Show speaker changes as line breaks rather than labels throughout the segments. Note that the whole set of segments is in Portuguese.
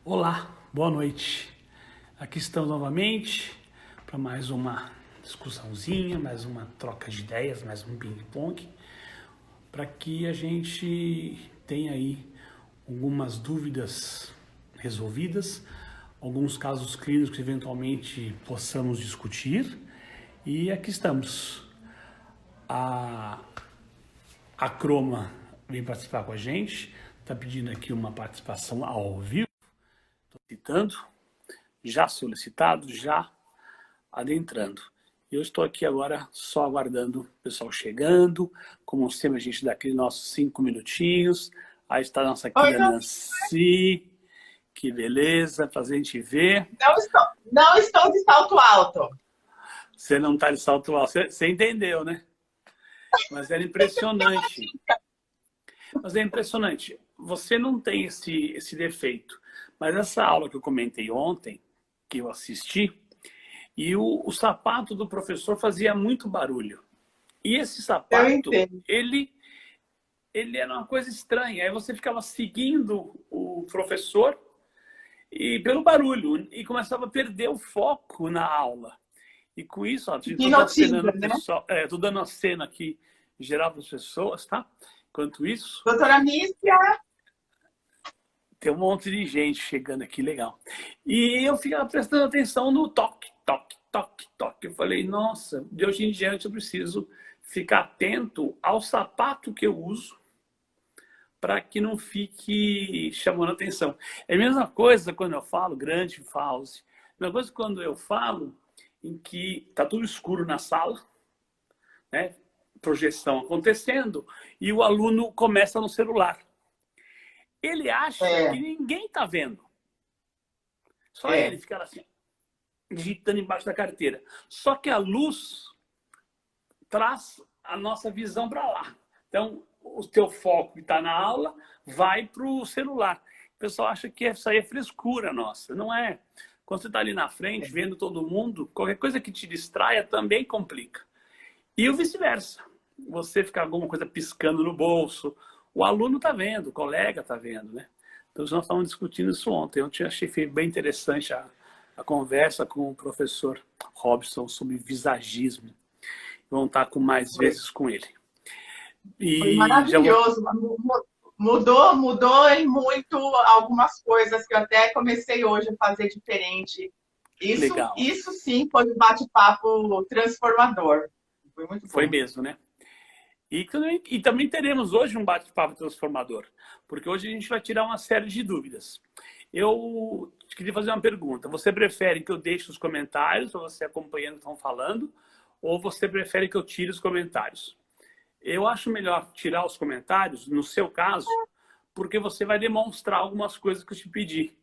Olá, boa noite. Aqui estamos novamente para mais uma discussãozinha, mais uma troca de ideias, mais um ping-pong, para que a gente tenha aí algumas dúvidas resolvidas, alguns casos clínicos que eventualmente possamos discutir. E aqui estamos. A Croma vem participar com a gente, está pedindo aqui uma participação ao vivo. Solicitando, já solicitado, já adentrando. Eu estou aqui agora só aguardando o pessoal chegando. Como sempre, a gente dá aqueles nossos 5 minutinhos. Aí está a nossa querida Nancy. Que beleza, prazer em te ver.
Não estou de salto alto.
Você não está de salto alto, você entendeu, né? Mas era impressionante. Mas é impressionante. Você não tem esse defeito. Mas essa aula que eu comentei ontem, que eu assisti, e o sapato do professor fazia muito barulho. E esse sapato, ele era uma coisa estranha. Aí você ficava seguindo o professor e pelo barulho e começava a perder o foco na aula. E com isso, ó, tô dando a cena aqui geral para as pessoas, tá? Enquanto isso...
Doutora Mícia...
Tem um monte de gente chegando aqui, legal. E eu ficava prestando atenção no toque, toque, toque, toque. Eu falei, nossa, de hoje em diante eu preciso ficar atento ao sapato que eu uso para que não fique chamando atenção. É a mesma coisa quando eu falo grande house. É a mesma coisa quando eu falo em que está tudo escuro na sala, né? Projeção acontecendo, e o aluno começa no celular. Ele acha que ninguém está vendo. Só ele fica assim, digitando embaixo da carteira. Só que a luz traz a nossa visão para lá. Então, o teu foco que está na aula vai para o celular. O pessoal acha que isso aí é frescura nossa. Não é. Quando você está ali na frente, vendo todo mundo, qualquer coisa que te distraia também complica. E o vice-versa. Você ficar alguma coisa piscando no bolso, o aluno está vendo, o colega está vendo, né? Então, nós estávamos discutindo isso ontem. Eu achei bem interessante a conversa com o professor Robson sobre visagismo. Vamos estar com mais vezes com ele.
Foi maravilhoso. Mudou em muito algumas coisas que eu até comecei hoje a fazer diferente. Isso sim foi um bate-papo transformador. Foi muito bom.
Foi mesmo, né? E também teremos hoje um bate-papo transformador, porque hoje a gente vai tirar uma série de dúvidas. Eu queria fazer uma pergunta. Você prefere que eu deixe os comentários, para você acompanhando o que estão falando, ou você prefere que eu tire os comentários? Eu acho melhor tirar os comentários, no seu caso, porque você vai demonstrar algumas coisas que eu te pedi.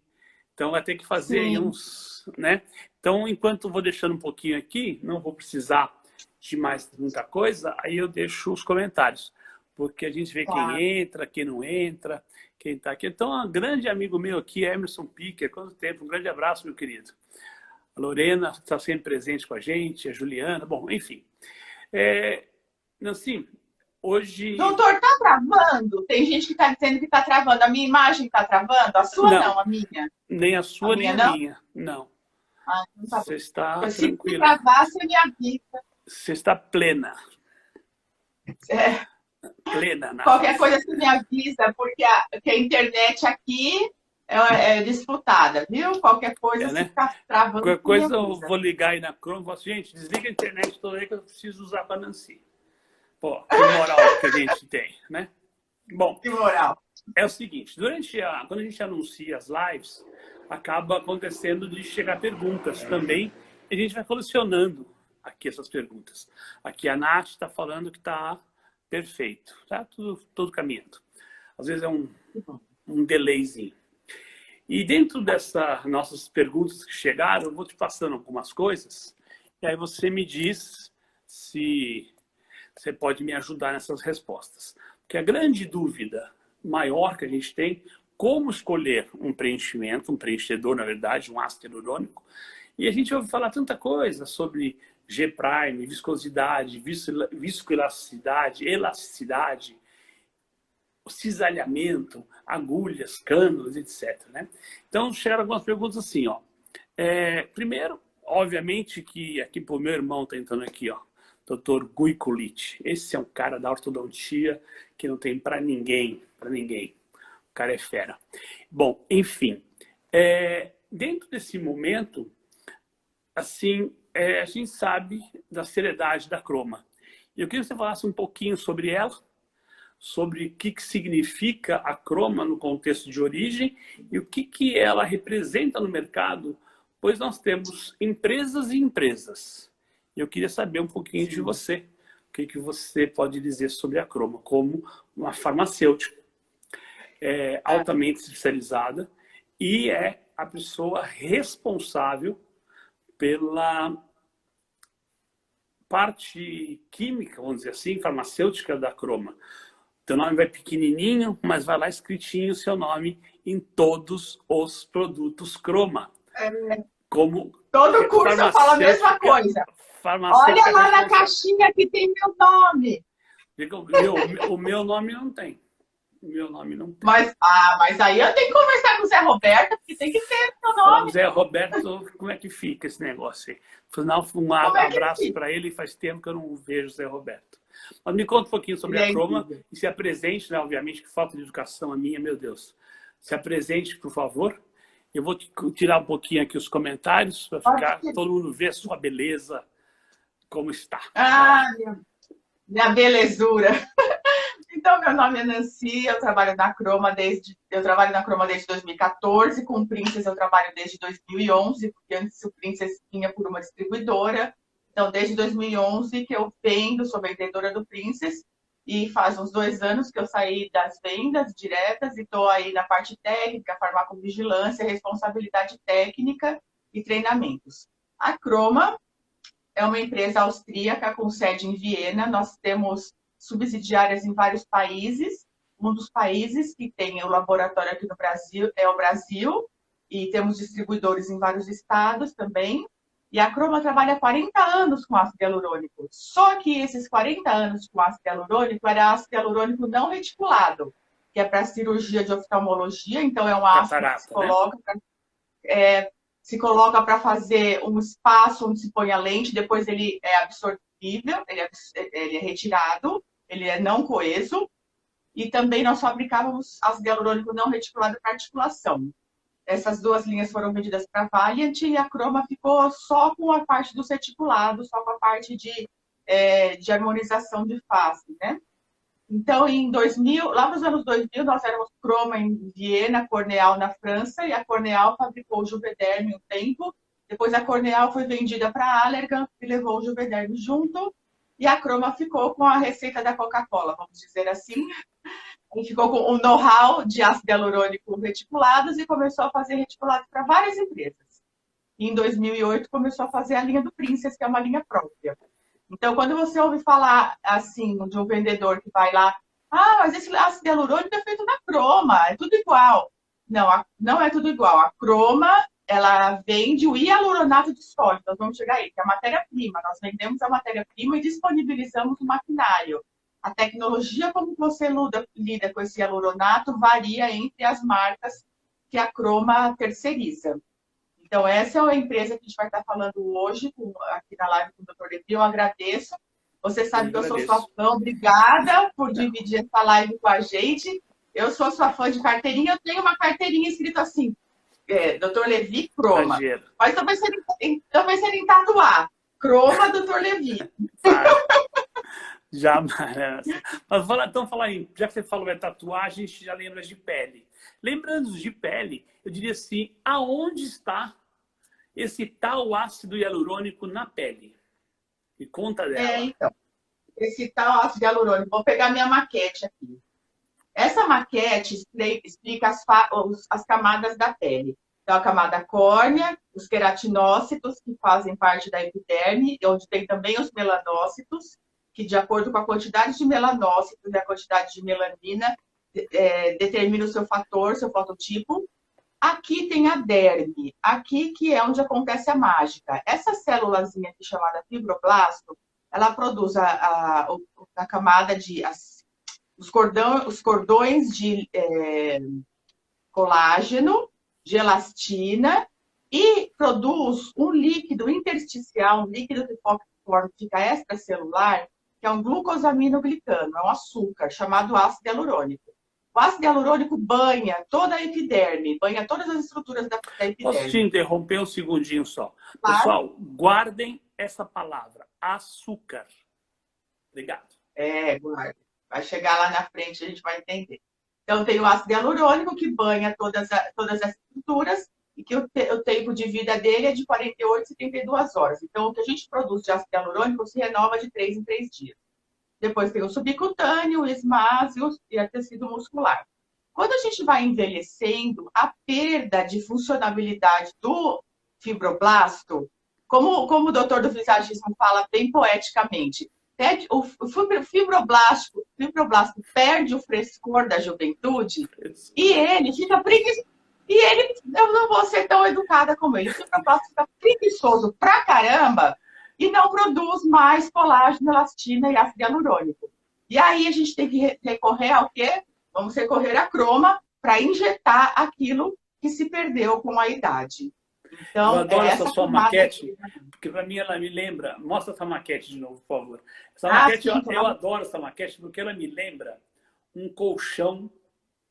Então, vai ter que fazer uns... né? Então, enquanto eu vou deixando um pouquinho aqui, não vou precisar de mais muita coisa, aí eu deixo os comentários. Porque a gente vê quem entra, quem não entra, quem está aqui. Então, um grande amigo meu aqui, Emerson Picker, quanto tempo? Um grande abraço, meu querido. A Lorena está sempre presente com a gente, a Juliana, bom, enfim. Nancy, hoje...
Doutor, tá travando? Tem gente que está dizendo que está travando. A minha imagem está travando? A sua não, a minha?
Nem a sua, nem a minha. Não.
Ah, então tá
você está
tranquila. Se
travar,
você me avisa.
Você está plena. Plena.
Qualquer coisa você me avisa, porque a internet aqui é disputada, viu? Qualquer coisa
né?
se ficar travando.
Qualquer coisa eu vou ligar aí na Chrome e falar assim, gente, desliga a internet toda aí que eu preciso usar para Nancy. Pô, que moral que a gente tem, né? Bom,
que moral.
É o seguinte, quando a gente anuncia as lives, acaba acontecendo de chegar perguntas também, e a gente vai colecionando aqui essas perguntas. Aqui a Nath está falando que está perfeito, tá tudo caminhando. Às vezes é um delayzinho. E dentro dessas nossas perguntas que chegaram, eu vou te passando algumas coisas, e aí você me diz se você pode me ajudar nessas respostas. Porque a grande dúvida maior que a gente tem, como escolher um preenchimento, um preenchedor, na verdade, um ácido hialurônico, e a gente ouve falar tanta coisa sobre G-prime, viscosidade, viscoelasticidade, elasticidade. cisalhamento, agulhas, cânulas, etc. Né? Então, chegaram algumas perguntas assim, ó. Primeiro, obviamente que aqui pro meu irmão tá entrando aqui, ó, Dr. Gui Kulit. Esse é um cara da ortodontia que não tem para ninguém, O cara é fera. Bom, enfim, dentro desse momento, assim, a gente sabe da seriedade da Croma. E eu queria que você falasse um pouquinho sobre ela, sobre o que significa a Croma no contexto de origem e o que ela representa no mercado, pois nós temos empresas e empresas. E eu queria saber um pouquinho de você, o que você pode dizer sobre a Croma, como uma farmacêutica altamente especializada e é a pessoa responsável pela parte química, vamos dizer assim, farmacêutica da Croma. Teu nome vai pequenininho, mas vai lá escritinho o seu nome em todos os produtos Croma. Como
todo curso eu falo a mesma coisa. Olha lá na caixinha que tem meu nome.
O meu nome não tem. O meu nome não tem.
Mas aí eu tenho que conversar com o Zé Roberto, porque tem que ter meu nome.
O Zé Roberto, como é que fica esse negócio aí? Afinal, um abraço para ele, faz tempo que eu não vejo o Zé Roberto. Mas me conta um pouquinho sobre a Croma e se apresente, né? Obviamente que falta de educação a minha, meu Deus. Se apresente, por favor. Eu vou tirar um pouquinho aqui os comentários para ficar todo mundo ver a sua beleza, como está.
Minha belezura. Então, meu nome é Nancy, eu trabalho na Croma desde 2014, com o Princess eu trabalho desde 2011, porque antes o Princess vinha por uma distribuidora. Então, desde 2011 que eu vendo, sou vendedora do Princess, e faz uns 2 anos que eu saí das vendas diretas e estou aí na parte técnica, farmacovigilância, responsabilidade técnica e treinamentos. A Croma é uma empresa austríaca com sede em Viena. Nós temos subsidiárias em vários países. Um dos países que tem o laboratório aqui no Brasil é o Brasil, e temos distribuidores em vários estados também. E a Croma trabalha há 40 anos com ácido hialurônico. Só que esses 40 anos com ácido hialurônico era ácido hialurônico não reticulado, que é para cirurgia de oftalmologia. Então, é um ácido que se coloca para fazer um espaço onde se põe a lente, depois ele é absorvível, ele é retirado, ele é não coeso. E também nós fabricávamos ácido hialurônico não reticulado para articulação. Essas 2 linhas foram vendidas para a Valiant e a Croma ficou só com a parte dos reticulados, só com a parte de harmonização de face, né? Então, lá nos anos 2000, nós éramos Croma em Viena, Corneal na França, e a Corneal fabricou o Juvederm um tempo. Depois a Corneal foi vendida para a Allergan e levou o Juvederm junto, e a Croma ficou com a receita da Coca-Cola, vamos dizer assim. Ele ficou com o know-how de ácido hialurônico reticulados e começou a fazer reticulados para várias empresas. E em 2008 começou a fazer a linha do Princess, que é uma linha própria. Então, quando você ouve falar assim de um vendedor que vai lá, mas esse ácido hialurônico é feito na Croma, é tudo igual. Não, não é tudo igual. A Croma, ela vende o hialuronato de sódio. Nós vamos chegar aí, que é a matéria-prima. Nós vendemos a matéria-prima e disponibilizamos o maquinário. A tecnologia como você lida com esse hialuronato varia entre as marcas que a Croma terceiriza. Então, essa é a empresa que a gente vai estar falando hoje, aqui na live com o Dr. Levi. Eu agradeço. Você sabe que eu sou sua fã. Obrigada por dividir essa live com a gente. Eu sou sua fã de carteirinha. Eu tenho uma carteirinha escrita assim, Dr. Levi Croma. Mas talvez você tatuar. Croma, Dr. Levi.
Jamais. Mas então, já que você falou em tatuagem, a gente já lembra de pele. Lembrando de pele, eu diria assim, aonde está esse tal ácido hialurônico na pele? Me conta dela.
Então, esse tal ácido hialurônico, vou pegar minha maquete aqui. Essa maquete explica as camadas da pele. Então, a camada córnea, os queratinócitos, que fazem parte da epiderme, onde tem também os melanócitos, que de acordo com a quantidade de melanócitos e a quantidade de melanina, determina o seu fator, seu fototipo. Aqui tem a derme, aqui que é onde acontece a mágica. Essa célulazinha aqui chamada fibroblasto, ela produz a camada os cordões de colágeno, de elastina, e produz um líquido intersticial, um líquido que fica extracelular, que é um glucosaminoglicano, é um açúcar, chamado ácido hialurônico. O ácido hialurônico banha toda a epiderme, banha todas as estruturas da epiderme.
Posso te interromper um segundinho só?
Claro.
Pessoal, guardem essa palavra, açúcar. Obrigado.
Guarda. Vai chegar lá na frente, a gente vai entender. Então, tem o ácido hialurônico, que banha todas as estruturas, e que o tempo de vida dele é de 48 a 72 horas. Então, o que a gente produz de ácido hialurônico se renova de 3 em 3 dias. Depois tem o subcutâneo, o esmásio e o tecido muscular. Quando a gente vai envelhecendo, a perda de funcionalidade do fibroblasto, como o doutor do visagismo fala bem poeticamente, o fibroblasto perde o frescor da juventude e ele fica preguiçoso. Eu não vou ser tão educada como ele. O fibroblasto fica preguiçoso pra caramba e não produz mais colágeno, elastina e ácido hialurônico. E aí a gente tem que recorrer ao quê? Vamos recorrer à croma para injetar aquilo que se perdeu com a idade. Então,
eu adoro essa sua maquete, porque para mim ela me lembra... Mostra essa maquete de novo, por favor. Essa maquete, eu adoro essa maquete porque ela me lembra um colchão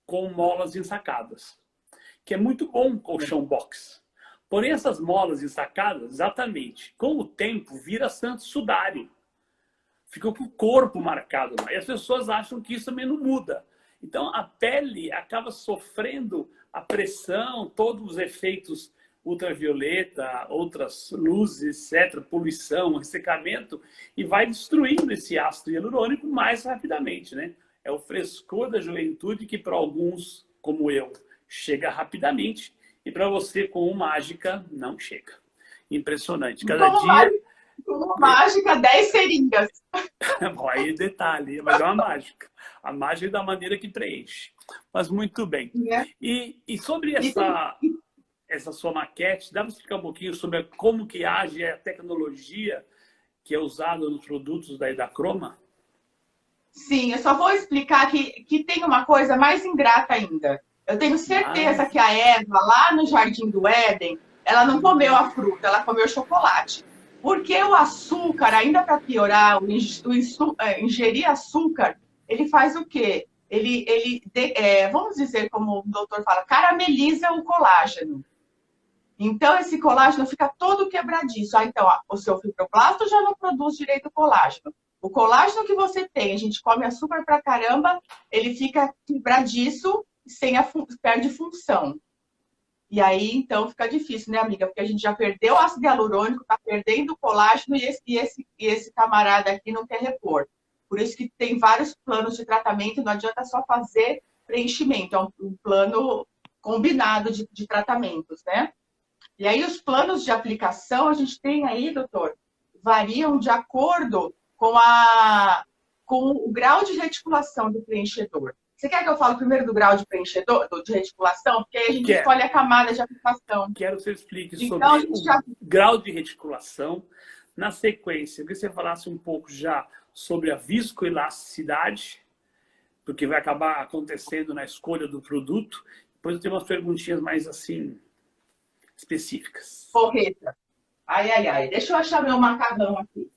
com molas ensacadas, que é muito bom um colchão box. Porém, essas molas ensacadas, exatamente, com o tempo, vira santo sudário. Fica com o corpo marcado. E as pessoas acham que isso também não muda. Então, a pele acaba sofrendo a pressão, todos os efeitos ultravioleta, outras luzes, etc., poluição, ressecamento, e vai destruindo esse ácido hialurônico mais rapidamente, né? É o frescor da juventude que, para alguns, como eu, chega rapidamente, e para você, com mágica, não chega. Impressionante. Cada dia...
Como mágica, 10 seringas.
Aí detalhe, mas é uma mágica. A mágica é da maneira que preenche. Mas muito bem. E sobre essa sua maquete, dá para explicar um pouquinho sobre como que age a tecnologia que é usada nos produtos da Hidacroma?
Sim, eu só vou explicar que tem uma coisa mais ingrata ainda. Eu tenho certeza que a Eva, lá no Jardim do Éden, ela não comeu a fruta, ela comeu chocolate. Porque o açúcar, ainda para piorar, ingerir açúcar, ele faz o quê? Vamos dizer, como o doutor fala, carameliza o colágeno. Então, esse colágeno fica todo quebradiço. Então, o seu fibroblasto já não produz direito o colágeno. O colágeno que você tem, a gente come açúcar pra caramba, ele fica quebradiço, perde função. E aí, então, fica difícil, né, amiga? Porque a gente já perdeu o ácido hialurônico, tá perdendo o colágeno e esse camarada aqui não quer repor. Por isso que tem vários planos de tratamento, não adianta só fazer preenchimento, é um plano combinado de tratamentos, né? E aí, os planos de aplicação, a gente tem aí, doutor, variam de acordo com o grau de reticulação do preenchedor. Você quer que eu fale primeiro do grau de preenchedor, de reticulação? Porque aí a gente escolhe a camada de aplicação.
Quero que você explique sobre o grau de reticulação. Na sequência, eu queria que você falasse um pouco já sobre a viscoelasticidade, porque vai acabar acontecendo na escolha do produto. Depois eu tenho umas perguntinhas mais assim, específicas.
Porreta. Ai. Deixa eu achar meu macarrão aqui.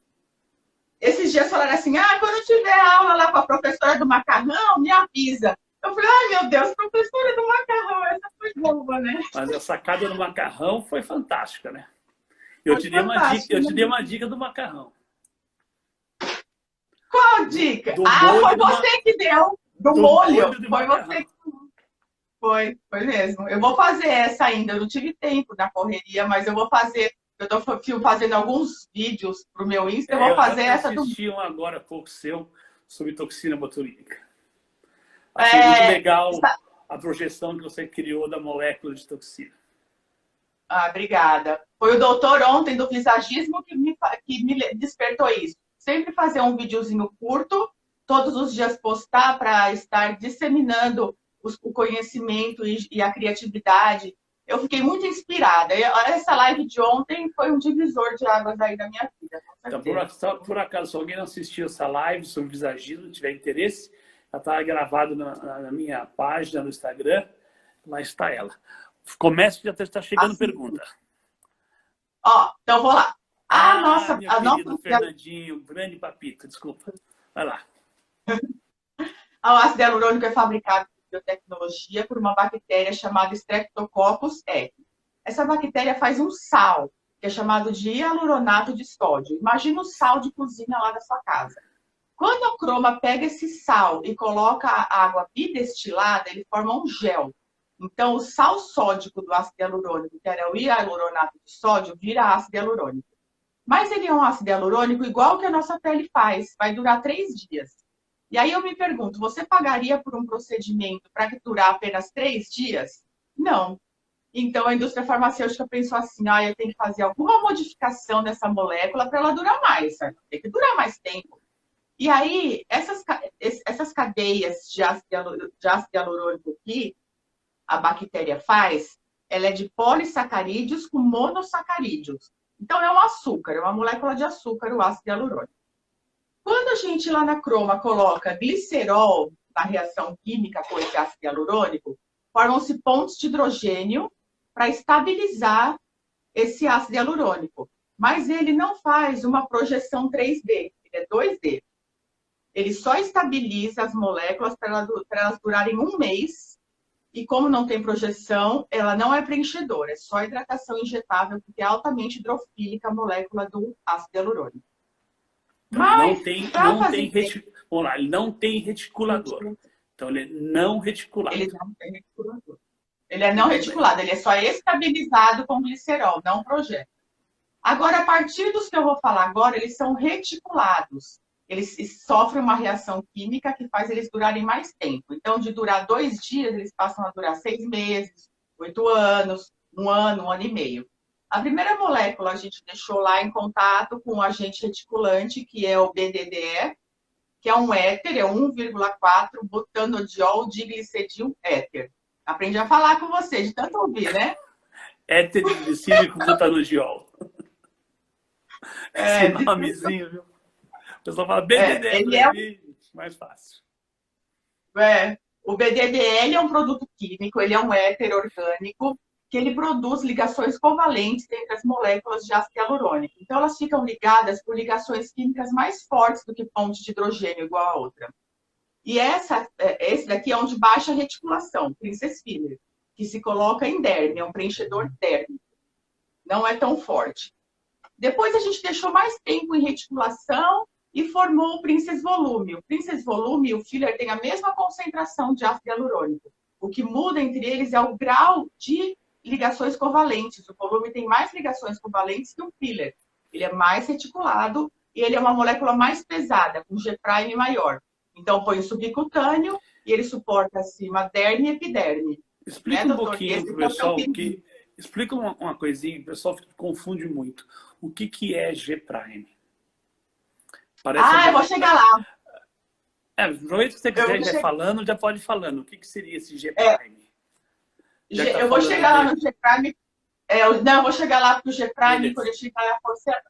Esses dias falaram assim, quando tiver aula lá com a professora do macarrão, me avisa. Eu falei, ai meu Deus, professora do macarrão, essa foi boa, né?
Mas a sacada do macarrão foi fantástica, né? Eu te dei uma dica do macarrão.
Qual dica? Foi você que deu. Do molho. Foi você que... Foi mesmo. Eu vou fazer essa ainda. Eu não tive tempo na correria, mas eu vou fazer. Eu estou fazendo alguns vídeos para o meu Insta. Eu vou fazer essa.
Eu assisti um agora há pouco seu sobre toxina botulínica. Achei muito legal a projeção que você criou da molécula de toxina.
Obrigada. Foi o doutor ontem do visagismo que me despertou isso. Sempre fazer um videozinho curto, todos os dias postar para estar disseminando o conhecimento e a criatividade. Eu fiquei muito inspirada. Essa live de ontem foi um divisor de águas aí da minha vida.
Então, por acaso, se alguém não assistiu essa live sobre visagismo, tiver interesse, ela está gravada na minha página no Instagram, lá está ela. Comece, já está chegando pergunta.
Ó, então vou lá. Nossa,
meu querido Fernandinho, grande papito, desculpa. Vai lá.
O ácido hialurônico é fabricado por biotecnologia por uma bactéria chamada Streptococcus aureus. Essa bactéria faz um sal, que é chamado de hialuronato de sódio. Imagina o sal de cozinha lá da sua casa. Quando a croma pega esse sal e coloca a água bidestilada, ele forma um gel. Então, o sal sódico do ácido hialurônico, que era o hialuronato de sódio, vira ácido hialurônico. Mas ele é um ácido hialurônico igual que a nossa pele faz, vai durar 3 dias. E aí eu me pergunto, você pagaria por um procedimento para durar apenas 3 dias? Não. Então, a indústria farmacêutica pensou assim, eu tenho que fazer alguma modificação nessa molécula para ela durar mais, certo? Tem que durar mais tempo. E aí, essas cadeias de ácido hialurônico que a bactéria faz, ela é de polissacarídeos com monossacarídeos. Então, é um açúcar, é uma molécula de açúcar, o ácido hialurônico. Quando a gente lá na croma coloca glicerol na reação química com esse ácido hialurônico, formam-se pontos de hidrogênio para estabilizar esse ácido hialurônico. Mas ele não faz uma projeção 3D, ele é 2D. Ele só estabiliza as moléculas para elas durarem 1 mês. E como não tem projeção, ela não é preenchedora, é só hidratação injetável, porque é altamente hidrofílica a molécula do ácido hialurônico.
Mas vamos lá, ele não tem reticulador. Então, ele é não reticulado.
Ele não tem reticulador. Ele é não reticulado, ele é só estabilizado com glicerol, não projeta. Agora, a partir dos que eu vou falar agora, eles são reticulados. Eles sofrem uma reação química que faz eles durarem mais tempo. Então, de durar 2 dias, eles passam a durar 6 meses, 8 anos, 1 ano, 1 ano e meio. A primeira molécula a gente deixou lá em contato com o agente reticulante, que é o BDDE, que é um éter, é 1,4 butanodiol diglicedil éter. Aprendi a falar com você, de tanto ouvir, né?
Éter de glicídico butanodiol. Esse nomezinho, viu? O pessoal fala BDDE, mais fácil.
O BDDL é um produto químico, ele é um éter orgânico, que ele produz ligações covalentes entre as moléculas de ácido hialurônico. Então, elas ficam ligadas por ligações químicas mais fortes do que ponte de hidrogênio igual a outra. E esse daqui é um de baixa reticulação, Princess Filler, que se coloca em derme, é um preenchedor térmico. Não é tão forte. Depois a gente deixou mais tempo em reticulação e formou o Princess Volume. O Princess Volume e o filler têm a mesma concentração de ácido hialurônico. O que muda entre eles é o grau de ligações covalentes. O volume tem mais ligações covalentes que o filler. Ele é mais reticulado e ele é uma molécula mais pesada, com G' maior. Então, põe o subcutâneo e ele suporta acima derme e epiderme.
Explica um pouquinho para o pessoal, explica uma coisinha, o pessoal confunde muito. O que é G'?
Eu vou chegar lá.
No momento que você quiser já falando, já pode ir falando. O que seria esse G'?
Eu vou chegar lá no G'. Eu vou chegar lá para o G', quando eu chegar lá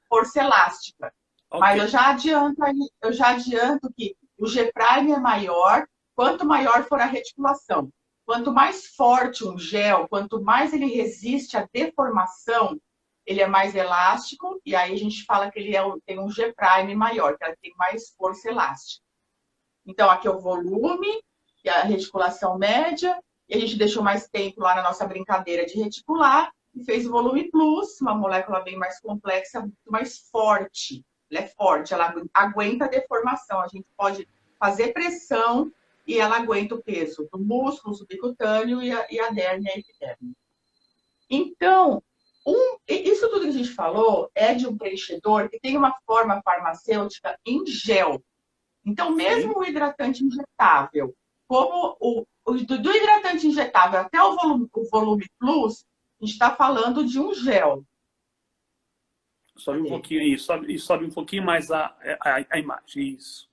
força elástica. Okay. Mas eu já adianto que o G' é maior, quanto maior for a reticulação. Quanto mais forte um gel, quanto mais ele resiste à deformação, ele é mais elástico, e aí a gente fala que ele tem um G' maior, que ele tem mais força elástica. Então, aqui é o volume, que é a reticulação média, e a gente deixou mais tempo lá na nossa brincadeira de reticular, e fez o volume plus, uma molécula bem mais complexa, muito mais forte. Ela é forte, ela aguenta a deformação. A gente pode fazer pressão e ela aguenta o peso do músculo subcutâneo e a derme e a epiderme. Então, isso tudo que a gente falou é de um preenchedor que tem uma forma farmacêutica em gel. Então, mesmo o hidratante injetável, como do hidratante injetável até o volume plus, a gente está falando de um gel.
Sobe um pouquinho, sobe um pouquinho mais a imagem. Isso.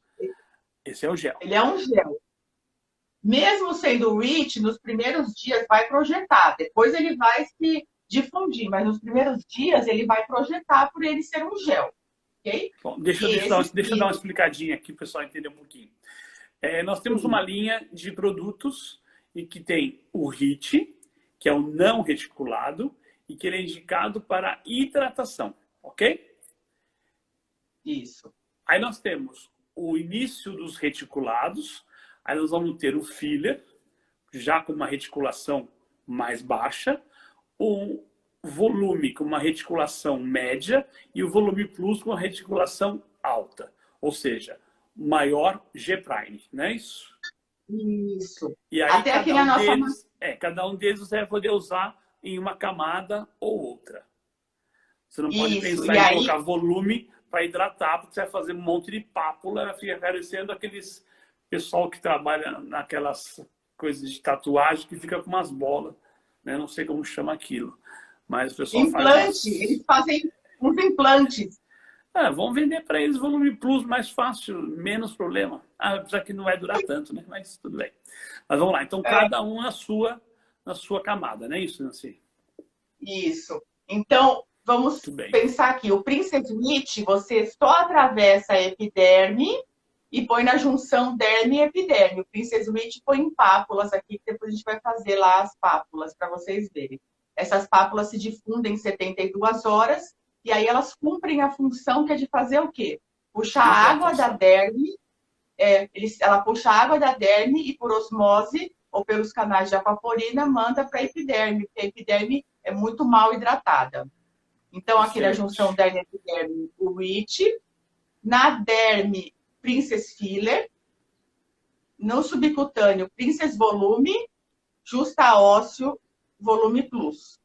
Esse é o gel.
Ele é um gel. Mesmo sendo rich, nos primeiros dias vai projetar. Depois ele vai se difundir, mas nos primeiros dias ele vai projetar por ele ser um gel. Ok?
Bom, deixa eu dar uma explicadinha aqui para o pessoal entender um pouquinho. Nós temos uma linha de produtos e que tem o HIT, que é o não reticulado, e que ele é indicado para hidratação, ok?
Isso.
Aí nós temos o início dos reticulados, aí nós vamos ter o filler, já com uma reticulação mais baixa, o volume com uma reticulação média e o volume plus com uma reticulação alta. Ou seja, maior G-prime, não é isso?
Isso.
E aí
até aqui na nossa...
cada um deles você vai poder usar em uma camada ou outra. Você não pode pensar em colocar volume para hidratar, porque você vai fazer um monte de pápula, fica parecendo aqueles pessoal que trabalha naquelas coisas de tatuagem que fica com umas bolas, né? Não sei como chama aquilo, mas o pessoal
eles fazem uns implantes.
Vamos vender para eles volume plus mais fácil, menos problema. Apesar que não vai durar tanto, né? Mas tudo bem. Mas vamos lá. Então, cada um na sua camada, não é isso, Nancy?
Isso. Então, vamos pensar aqui. O Princess Meat, você só atravessa a epiderme e põe na junção derme e epiderme. O Princess Meat põe em pápulas aqui, que depois a gente vai fazer lá as pápulas para vocês verem. Essas pápulas se difundem em 72 horas e aí elas cumprem a função que é de fazer o quê? Puxar a água da derme, ela puxa a água da derme e por osmose ou pelos canais de aquaporina manda para a epiderme, porque a epiderme é muito mal hidratada. Então, aqui na junção derme-epiderme, o REACH, na derme, Princess Filler, no subcutâneo, Princess Volume, Justa Ósseo, Volume Plus.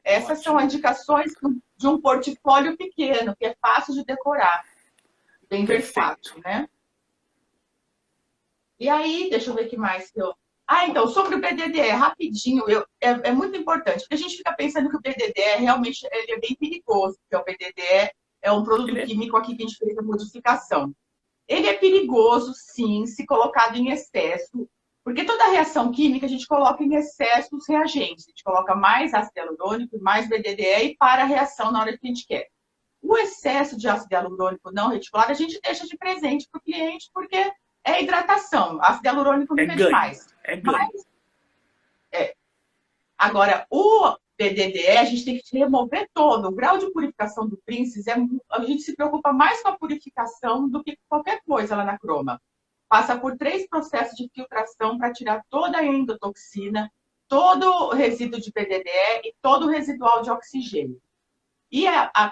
Essas são indicações de um portfólio pequeno, que é fácil de decorar. Bem versátil, né? E aí, deixa eu ver o que mais que eu... então, sobre o BDDE, rapidinho, é muito importante, porque a gente fica pensando que o BDDE realmente ele é bem perigoso, porque o BDDE é um produto químico aqui que a gente fez a modificação. Ele é perigoso, sim, se colocado em excesso, porque toda reação química a gente coloca em excesso os reagentes. A gente coloca mais ácido hialurônico, mais BDDE e para a reação na hora que a gente quer. O excesso de ácido hialurônico não reticulado a gente deixa de presente para o cliente, porque é hidratação. Ácido hialurônico nunca é demais. Agora, o BDDE, a gente tem que remover todo. O grau de purificação do Princess, a gente se preocupa mais com a purificação do que qualquer coisa lá na croma. Passa por 3 processos de filtração para tirar toda a endotoxina, todo o resíduo de BDDE e todo o residual de oxigênio. E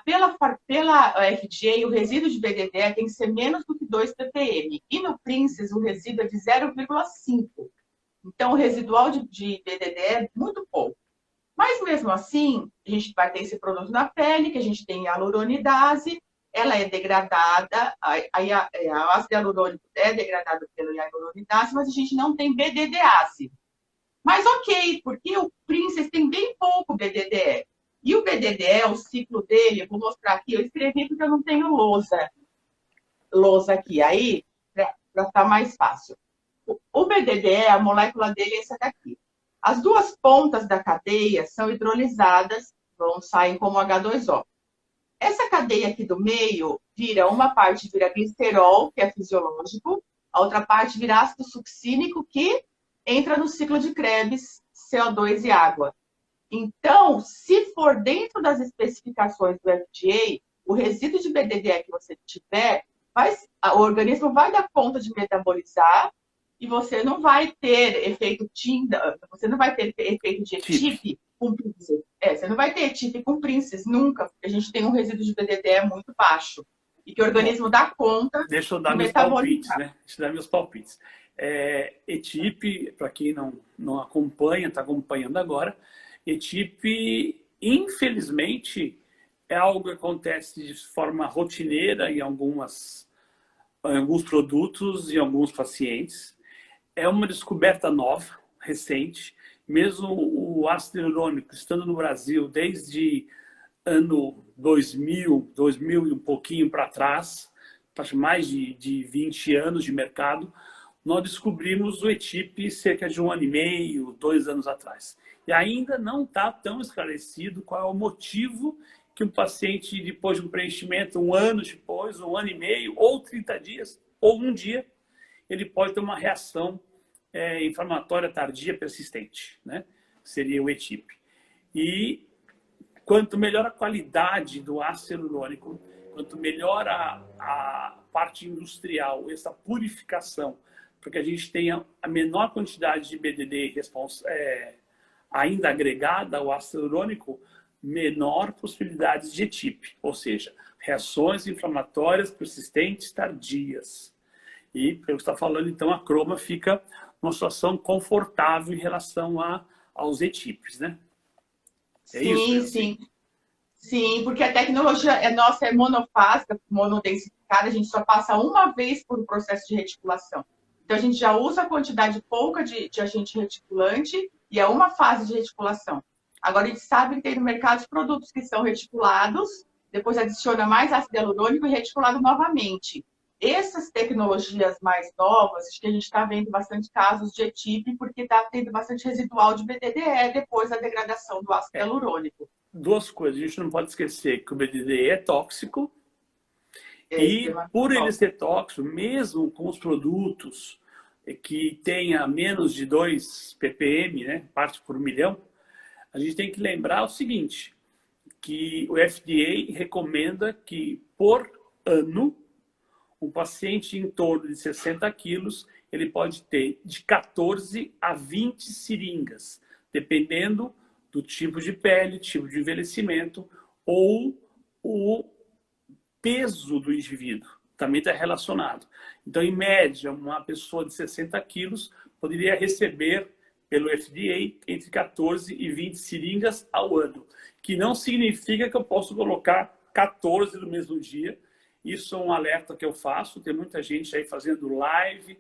pela FDA, o resíduo de BDDE tem que ser menos do que 2 ppm. E no Princess, o resíduo é de 0,5. Então, o residual de BDDE é muito pouco. Mas, mesmo assim, a gente vai ter esse produto na pele, que a gente tem hialuronidase, ela é degradada, o ácido hialurônico é degradado pela hialuronidase, mas a gente não tem BDDase. Mas ok, porque o Princess tem bem pouco BDDE. E o BDDE, o ciclo dele, eu vou mostrar aqui, eu escrevi porque eu não tenho lousa aqui, aí, para ficar mais fácil. O BDDE, a molécula dele é essa daqui. As 2 pontas da cadeia são hidrolisadas, saem como H2O. Essa cadeia aqui do meio uma parte vira glicerol, que é fisiológico, a outra parte vira ácido succínico, que entra no ciclo de Krebs, CO2 e água. Então, se for dentro das especificações do FDA, o resíduo de BDDE que você tiver, o organismo vai dar conta de metabolizar e você não vai ter efeito você não vai ter efeito de ETIP com Princess. Você não vai ter ETIP com Princess nunca, porque a gente tem um resíduo de BDDE muito baixo e que o organismo dá conta.
Deixa eu dar meus palpites, né? Deixa eu dar meus palpites. ETIP, para quem não acompanha, está acompanhando agora, ETIP, infelizmente, é algo que acontece de forma rotineira em alguns produtos e alguns pacientes. É uma descoberta nova, recente. Mesmo o ácido hialurônico, estando no Brasil desde ano 2000 e um pouquinho para trás, mais de 20 anos de mercado, nós descobrimos o ETIP cerca de 1 ano e meio, 2 anos atrás. E ainda não está tão esclarecido qual é o motivo que um paciente, depois de um preenchimento, 1 ano depois, 1 ano e meio, ou 30 dias, ou 1 dia, ele pode ter uma reação inflamatória tardia persistente, né? Seria o ETIP. E quanto melhor a qualidade do ácido hialurônico, quanto melhor a parte industrial, essa purificação, para que a gente tenha a menor quantidade de BDD ainda agregada ao ácido hialurônico, menor possibilidades de ETIP, ou seja, reações inflamatórias persistentes tardias. E, pelo que você está falando, então, a Croma fica numa situação confortável em relação aos ETIPs, né?
Sim. Sim, porque a tecnologia nossa é monofásica, monodensificada, a gente só passa uma vez por um processo de reticulação. Então, a gente já usa a quantidade pouca de agente reticulante e é uma fase de reticulação. Agora, a gente sabe que tem no mercado os produtos que são reticulados, depois adiciona mais ácido hialurônico e reticulado novamente. Essas tecnologias mais novas, acho que a gente está vendo bastante casos de ETIP, porque está tendo bastante residual de BDDE depois da degradação do ácido hialurônico.
Duas coisas, a gente não pode esquecer que o BDDE é tóxico e por ele ser tóxico, mesmo com os produtos que tenha menos de 2 ppm, né, partes por milhão, a gente tem que lembrar o seguinte, que o FDA recomenda que por ano um paciente em torno de 60 quilos, ele pode ter de 14 a 20 seringas, dependendo do tipo de pele, tipo de envelhecimento ou o peso do indivíduo. Também está relacionado. Então, em média, uma pessoa de 60 quilos poderia receber pelo FDA entre 14 e 20 seringas ao ano, que não significa que eu posso colocar 14 no mesmo dia. Isso é um alerta que eu faço. Tem muita gente aí fazendo live,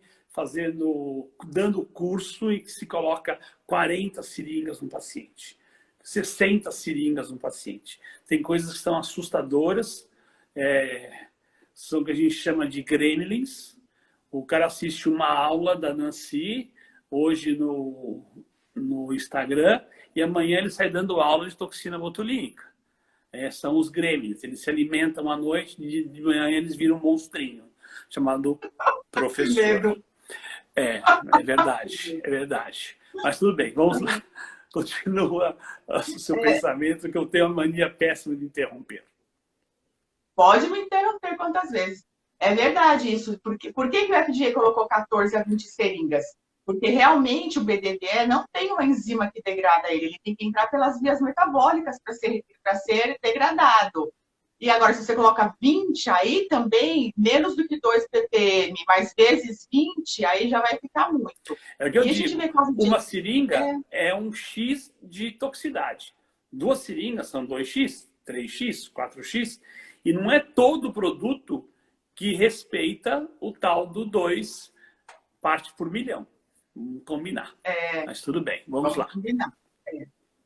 dando curso e que se coloca 40 seringas no paciente, 60 seringas no paciente. Tem coisas que são assustadoras, são o que a gente chama de gremlins. O cara assiste uma aula da Nancy, hoje no Instagram, e amanhã ele sai dando aula de toxina botulínica. São os gremlins, eles se alimentam à noite, de manhã eles viram um monstrinho, chamado professor. É verdade. Mas tudo bem, vamos lá. Continua o seu pensamento, que eu tenho uma mania péssima de interromper.
Pode me interromper quantas vezes. É verdade isso. Por que o FDA colocou 14 a 20 seringas? Porque realmente o BDDE não tem uma enzima que degrada ele tem que entrar pelas vias metabólicas para ser degradado. E agora, se você coloca 20, aí também, menos do que 2 ppm, mas vezes 20, aí já vai ficar muito.
É o que eu digo, uma seringa é um X de toxicidade. 2 seringas são 2X, 3X, 4X, e não é todo produto que respeita o tal do 2 partes por milhão. Vamos combinar. Mas tudo bem, vamos lá.
Combinar.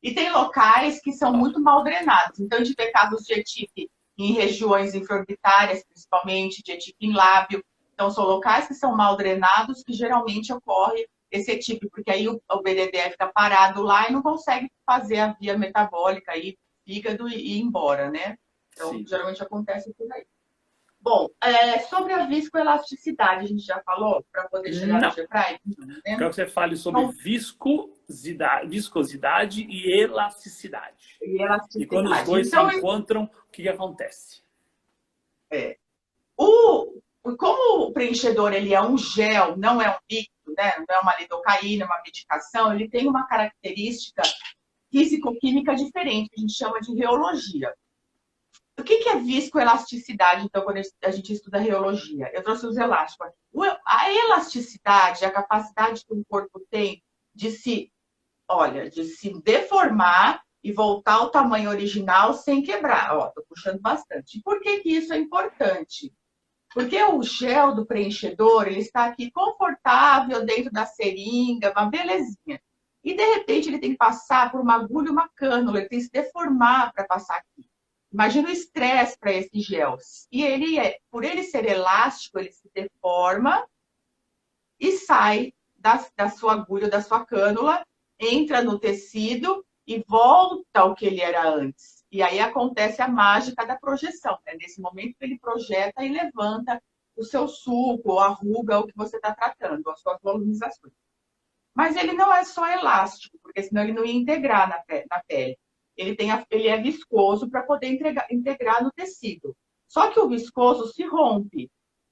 E tem locais que são muito mal drenados. Então, a gente vê casos de ETIP em regiões infraorbitárias, principalmente, de ETIP em lábio. Então, são locais que são mal drenados que geralmente ocorre esse ETIP, porque aí o BDDE fica parado lá e não consegue fazer a via metabólica aí, fígado e ir embora, né? Então, sim, geralmente acontece por aí. Bom, sobre a viscoelasticidade, a gente já falou, para poder chegar no GPRI?
Né? Quero que você fale sobre viscosidade e elasticidade. E quando os dois se encontram, o que acontece?
Como o preenchedor ele é um gel, não é um líquido, né? Não é uma lidocaína, uma medicação, ele tem uma característica físico-química diferente, que a gente chama de reologia. O que é viscoelasticidade, então, quando a gente estuda reologia? Eu trouxe os elásticos aqui. A elasticidade, a capacidade que o corpo tem de se deformar e voltar ao tamanho original sem quebrar. Ó, tô puxando bastante. E por que isso é importante? Porque o gel do preenchedor, ele está aqui confortável dentro da seringa, uma belezinha. E, de repente, ele tem que passar por uma agulha e uma cânula, ele tem que se deformar para passar aqui. Imagina o estresse para esse gel. E por ele ser elástico, ele se deforma e sai da sua agulha, da sua cânula, entra no tecido e volta ao que ele era antes. E aí acontece a mágica da projeção. É nesse momento que ele projeta e levanta o seu suco, ou a ruga, o que você está tratando, as suas volumizações. Mas ele não é só elástico, porque senão ele não ia integrar na pele. Ele é viscoso para poder integrar no tecido. Só que o viscoso se rompe.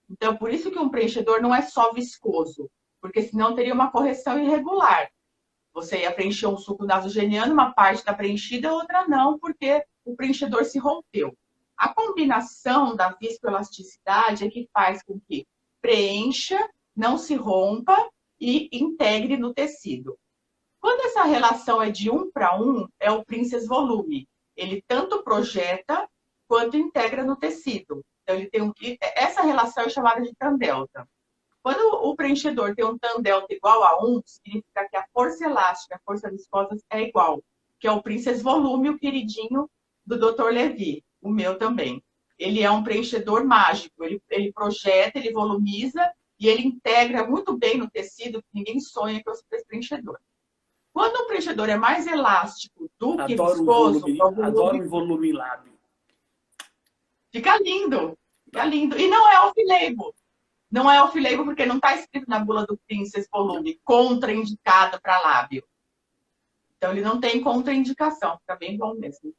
Então, por isso que um preenchedor não é só viscoso, porque senão teria uma correção irregular. Você ia preencher um suco nasogeniano, uma parte está preenchida, outra não, porque o preenchedor se rompeu. A combinação da viscoelasticidade é que faz com que preencha, não se rompa e integre no tecido. Quando essa relação é de 1 para 1, é o Princess Volume. Ele tanto projeta quanto integra no tecido. Então, essa relação é chamada de tan delta. Quando o preenchedor tem um tan delta igual a 1, significa que a força elástica, a força viscosa é igual, que é o Princess Volume, o queridinho do Dr. Levy, o meu também. Ele é um preenchedor mágico, ele projeta, ele volumiza e ele integra muito bem no tecido, que ninguém sonha com esse preenchedor. Quando o preenchedor é mais elástico do que viscoso...
Adoro um volume lábio.
Fica lindo, fica lindo. E não é off-label. Não é off-label porque não está escrito na bula do Princess Volume, contraindicado para lábio. Então, ele não tem contraindicação, fica bem bom mesmo.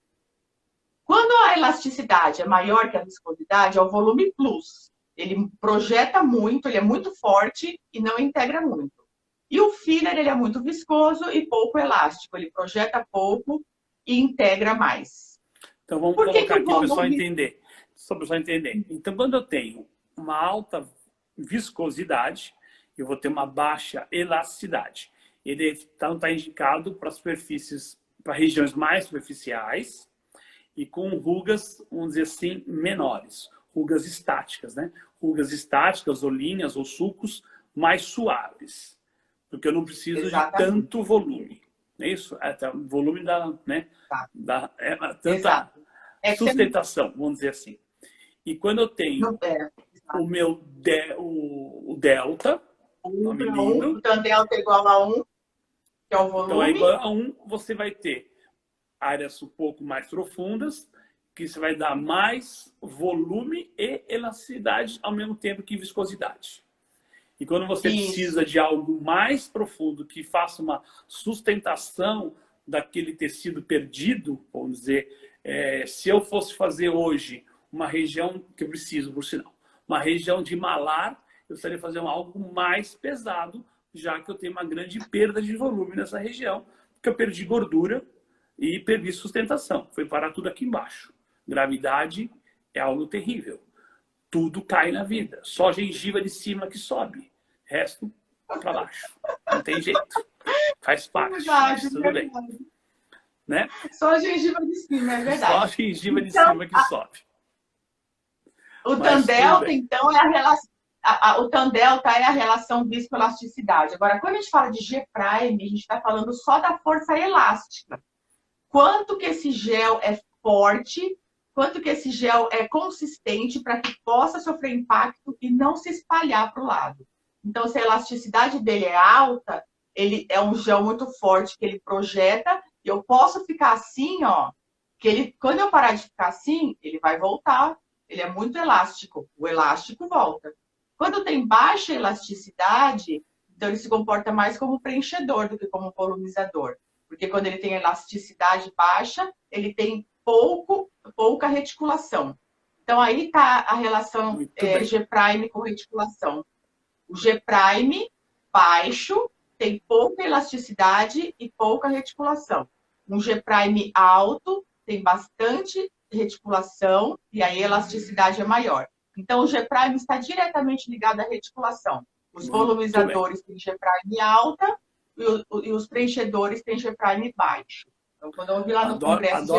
Quando a elasticidade é maior que a viscosidade, é o volume plus. Ele projeta muito, ele é muito forte e não integra muito. E o filler, ele é muito viscoso e pouco elástico. Ele projeta pouco e integra mais.
Então, vamos colocar aqui para o pessoal entender. Só para o pessoal entender. Então, quando eu tenho uma alta viscosidade, eu vou ter uma baixa elasticidade. Ele então está indicado para superfícies, para regiões mais superficiais e com rugas, vamos dizer assim, menores. Rugas estáticas, né? Rugas estáticas ou linhas ou sucos mais suaves. Porque eu não preciso de tanto volume. É isso? O volume da, né? Tanta sustentação, vamos dizer assim. E quando eu tenho o meu o delta,
o tan delta é igual a 1, que é o volume.
Então, é igual a 1, você vai ter áreas um pouco mais profundas, que você vai dar mais volume e elasticidade ao mesmo tempo que viscosidade. E quando você precisa de algo mais profundo, que faça uma sustentação daquele tecido perdido, vamos dizer, se eu fosse fazer hoje uma região que eu preciso, por sinal, uma região de malar, eu estaria fazendo algo mais pesado, já que eu tenho uma grande perda de volume nessa região, porque eu perdi gordura e perdi sustentação. Foi parar tudo aqui embaixo. Gravidade é algo terrível. Tudo cai na vida. Só a gengiva de cima que sobe. Resto para baixo. Não tem jeito. Faz parte. Mas tudo bem. Né?
Só a gengiva de cima, é verdade.
Só a gengiva de cima que sobe.
O tan delta, então, é a relação. O tan delta é a relação viscoelasticidade. Agora, quando a gente fala de G-prime, a gente está falando só da força elástica. Quanto que esse gel é forte, quanto que esse gel é consistente para que possa sofrer impacto e não se espalhar para o lado. Então, se a elasticidade dele é alta, ele é um gel muito forte que ele projeta, e eu posso ficar assim, ó, que ele, quando eu parar de ficar assim, ele vai voltar. Ele é muito elástico. O elástico volta. Quando tem baixa elasticidade, então ele se comporta mais como preenchedor do que como volumizador. Porque quando ele tem elasticidade baixa, ele tem pouca reticulação. Então aí está a relação G' com reticulação. O G' baixo tem pouca elasticidade e pouca reticulação. Um G' alto tem bastante reticulação e aí a elasticidade é maior. Então, o G' está diretamente ligado à reticulação. Os volumizadores têm G' alta e os preenchedores têm G' baixo. Então, quando eu vi lá no congresso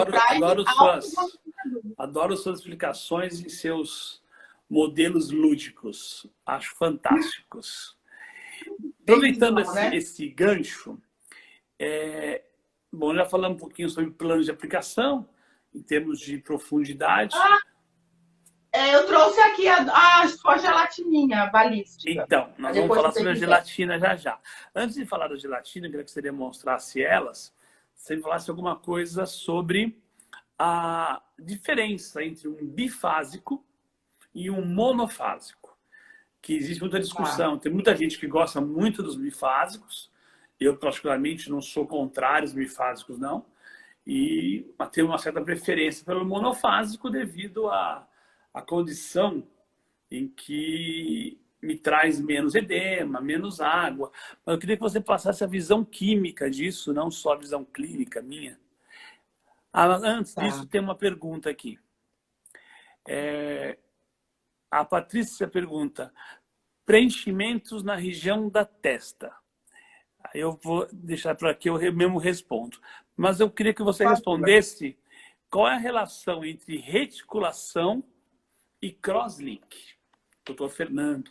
adoro suas explicações e seus modelos lúdicos. Acho fantásticos. Aproveitando esse gancho, bom, já falamos um pouquinho sobre plano de aplicação, em termos de profundidade.
Eu trouxe aqui a sua gelatininha balística.
Então, nós vamos falar sobre a gelatina já. Antes de falar da gelatina, eu queria que você demonstrasse elas, você falasse alguma coisa sobre a diferença entre um bifásico e um monofásico. que existe muita discussão. Tem muita gente que gosta muito dos bifásicos. Eu, particularmente, não sou contrário aos bifásicos, não. E tenho uma certa preferência pelo monofásico devido à condição em que me traz menos edema, menos água. Mas eu queria que você passasse a visão química disso, não só a visão clínica minha. Antes disso, tem uma pergunta aqui. A Patrícia pergunta: preenchimentos na região da testa. Eu vou deixar para aqui, eu mesmo respondo. Mas eu queria que você respondesse qual é a relação entre reticulação e crosslink. Doutor Fernando.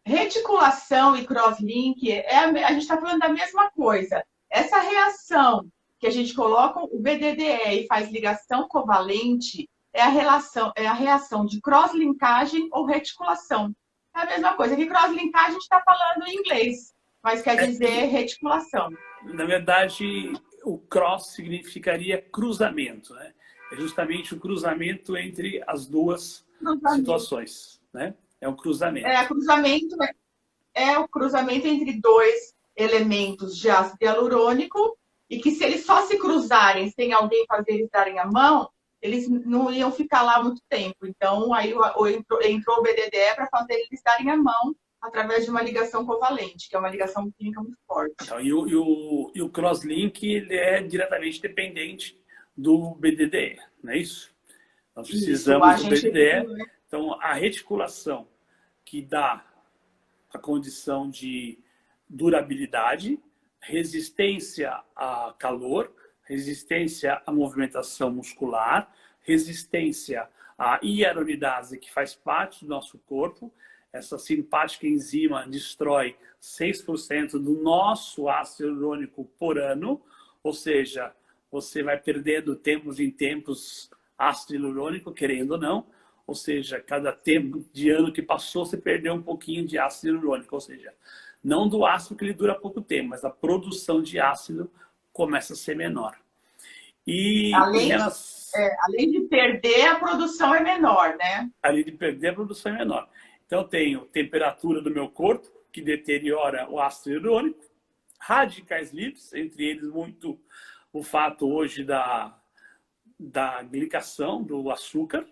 Reticulação e crosslink, a gente está falando da mesma coisa. Essa reação que a gente coloca o BDDE e faz ligação covalente é a reação de crosslinkagem ou reticulação. É a mesma coisa. Que crosslinkagem a gente está falando em inglês, mas quer dizer reticulação.
Na verdade, o cross significaria cruzamento, né? É justamente o cruzamento entre as duas situações, né? É um cruzamento.
É o cruzamento entre dois elementos de ácido hialurônico e que se eles só se cruzarem sem alguém fazer eles darem a mão, eles não iam ficar lá muito tempo. Então, aí entrou o BDDE para fazer eles darem a mão através de uma ligação covalente, que é uma ligação química muito forte.
Então, e o crosslink ele é diretamente dependente do BDDE, não é isso? Nós precisamos do BDDE. Então, a reticulação que dá a condição de durabilidade, resistência a calor, resistência à movimentação muscular, resistência à hialuronidase, que faz parte do nosso corpo. Essa simpática enzima destrói 6% do nosso ácido hialurônico por ano, ou seja, você vai perdendo tempos em tempos ácido hialurônico, querendo ou não, ou seja, cada tempo de ano que passou, você perdeu um pouquinho de ácido hialurônico, ou seja, não do ácido que ele dura pouco tempo, mas a produção de ácido começa a ser menor. E
além de perder, a produção é menor, né?
Além de perder, a produção é menor. Então, eu tenho temperatura do meu corpo, que deteriora o ácido hialurônico, radicais livres, entre eles muito o fato hoje da glicação do açúcar,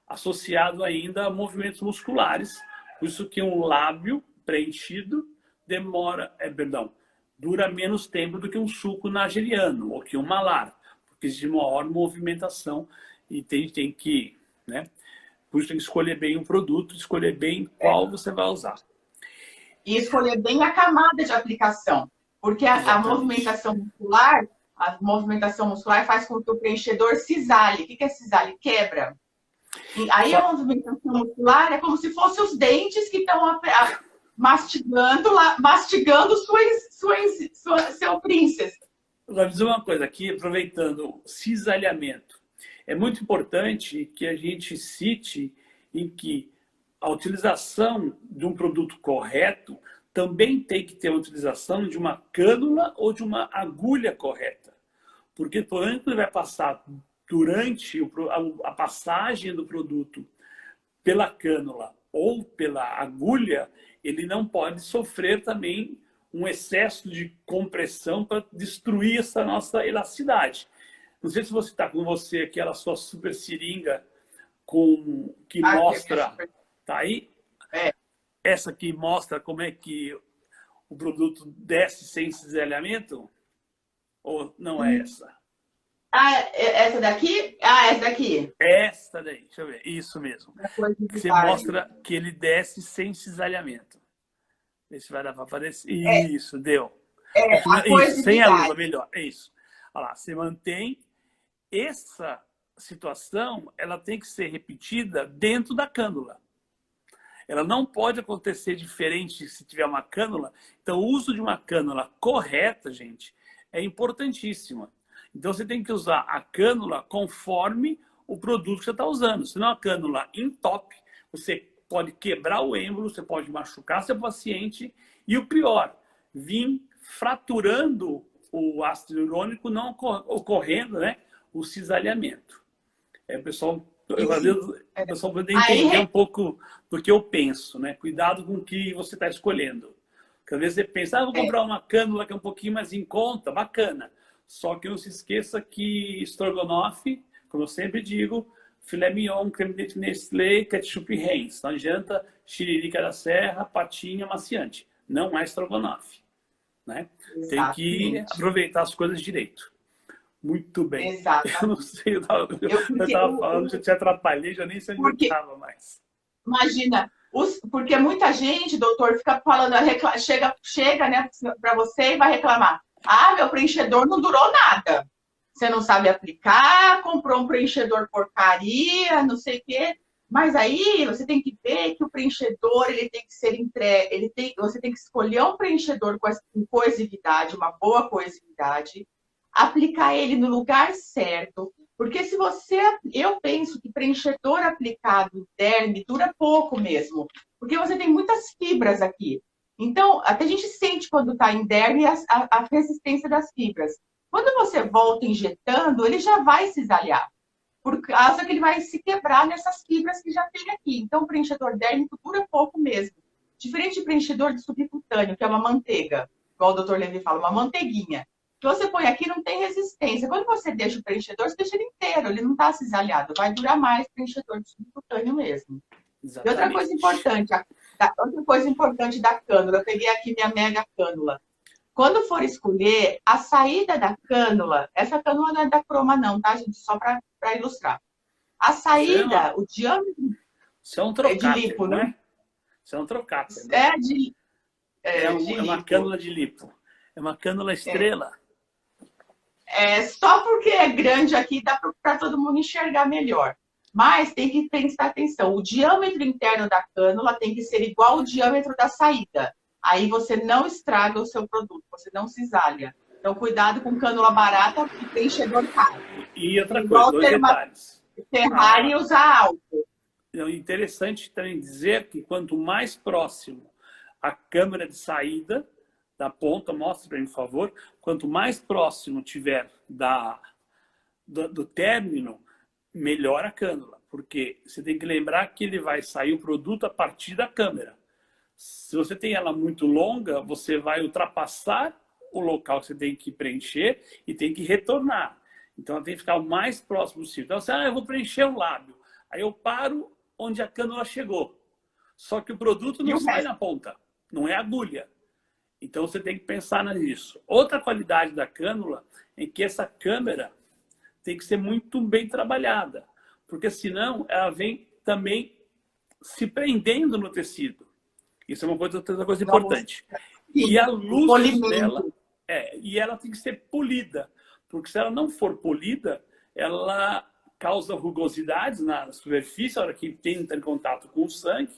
associado ainda a movimentos musculares, por isso que um lábio preenchido dura menos tempo do que um suco nigeriano ou que um malar, porque existe maior movimentação e tem que, né? Por isso tem que escolher bem o produto, escolher bem qual você vai usar.
E escolher bem a camada de aplicação, porque a movimentação muscular faz com que o preenchedor cisale. O que é cisale? Quebra. E aí a movimentação muscular é como se fossem os dentes que estão mastigando seu princess.
Eu vou dizer uma coisa aqui, aproveitando o cisalhamento. É muito importante que a gente cite em que a utilização de um produto correto também tem que ter a utilização de uma cânula ou de uma agulha correta. Porque quando ele vai passar durante a passagem do produto pela cânula ou pela agulha, ele não pode sofrer também um excesso de compressão para destruir essa nossa elasticidade. Não sei se você está com você aquela sua super seringa que mostra... Tá aí? Essa que mostra como é que o produto desce sem cisalhamento? Ou não é essa?
Essa daqui? Essa daqui.
Essa daí, deixa eu ver. Isso mesmo. Você mostra que ele desce sem cisalhamento. Vê se vai dar para aparecer. Isso, deu. Isso, sem a luva, melhor. É isso. Olha lá, você mantém essa situação, ela tem que ser repetida dentro da cânula. Ela não pode acontecer diferente se tiver uma cânula. Então, o uso de uma cânula correta, gente, é importantíssimo. Então, você tem que usar a cânula conforme o produto que você está usando. Se não, a cânula em top, você pode quebrar o êmbolo, você pode machucar seu paciente e o pior, vir fraturando o ácido hialurônico, não ocorrendo, né, o cisalhamento. O pessoal Eu só poder entender um pouco do que eu penso, né? Cuidado com o que você está escolhendo. Porque às vezes você pensa, vou comprar uma cânula que é um pouquinho mais em conta, bacana. Só que não se esqueça que estrogonofe, como eu sempre digo, filé mignon, creme de Nestlé, ketchup Heinz. Não adianta xiririca da serra, patinha, maciante. Não é estrogonofe, né? Tem que aproveitar as coisas direito. Muito bem.
Exatamente.
Eu não sei, eu estava falando, já te atrapalhei, já nem sei onde eu estava mais.
Imagina, porque muita gente, doutor, fica falando, chega né, para você e vai reclamar. Ah, meu preenchedor não durou nada. Você não sabe aplicar, comprou um preenchedor porcaria, não sei o quê. Mas aí você tem que ver que o preenchedor ele tem que ser entregue, você tem que escolher um preenchedor com coesividade, uma boa coesividade, aplicar ele no lugar certo. Porque se você... Eu penso que preenchedor aplicado em derme dura pouco mesmo. Porque você tem muitas fibras aqui. Então, até a gente sente quando está em derme a resistência das fibras. Quando você volta injetando, ele já vai se exaliar. Por causa que ele vai se quebrar nessas fibras que já tem aqui. Então, o preenchedor dérmico dura pouco mesmo. Diferente de preenchedor de subcutâneo, que é uma manteiga. Igual o doutor Levi fala, uma manteiguinha. Que você põe aqui não tem resistência. Quando você deixa o preenchedor, você deixa ele inteiro, ele não está cisalhado. Vai durar mais o preenchedor de subcutâneo mesmo. Exatamente. E outra coisa importante da cânula, eu peguei aqui minha mega cânula. Quando for escolher a saída da cânula, essa cânula não é da Croma não, tá, gente? Só para ilustrar. A saída, o diâmetro...
Isso é um trocáter, de lipo, né? Isso é um trocáter. Né? É uma cânula de lipo. É uma cânula estrela.
Só porque é grande aqui dá para todo mundo enxergar melhor. Mas tem que prestar atenção. O diâmetro interno da cânula tem que ser igual ao diâmetro da saída. Aí você não estraga o seu produto, você não cisalha. Então, cuidado com cânula barata e preenchedor caro.
E outra coisa, dois detalhes.
Ferrari e usar álcool.
É interessante também dizer que quanto mais próximo a câmera de saída da ponta, mostre para mim, por favor, quanto mais próximo tiver do término, melhor a cânula. Porque você tem que lembrar que ele vai sair o produto a partir da câmera. Se você tem ela muito longa, você vai ultrapassar o local que você tem que preencher e tem que retornar. Então, ela tem que ficar o mais próximo possível. Então, você, eu vou preencher o lábio. Aí eu paro onde a cânula chegou. Só que o produto não sai na ponta, não é agulha. Então, você tem que pensar nisso. Outra qualidade da cânula é que essa câmera tem que ser muito bem trabalhada. Porque senão, ela vem também se prendendo no tecido. Isso é outra coisa importante. E a luz dela... e ela tem que ser polida. Porque se ela não for polida, ela causa rugosidades na superfície, a hora que entra em contato com o sangue,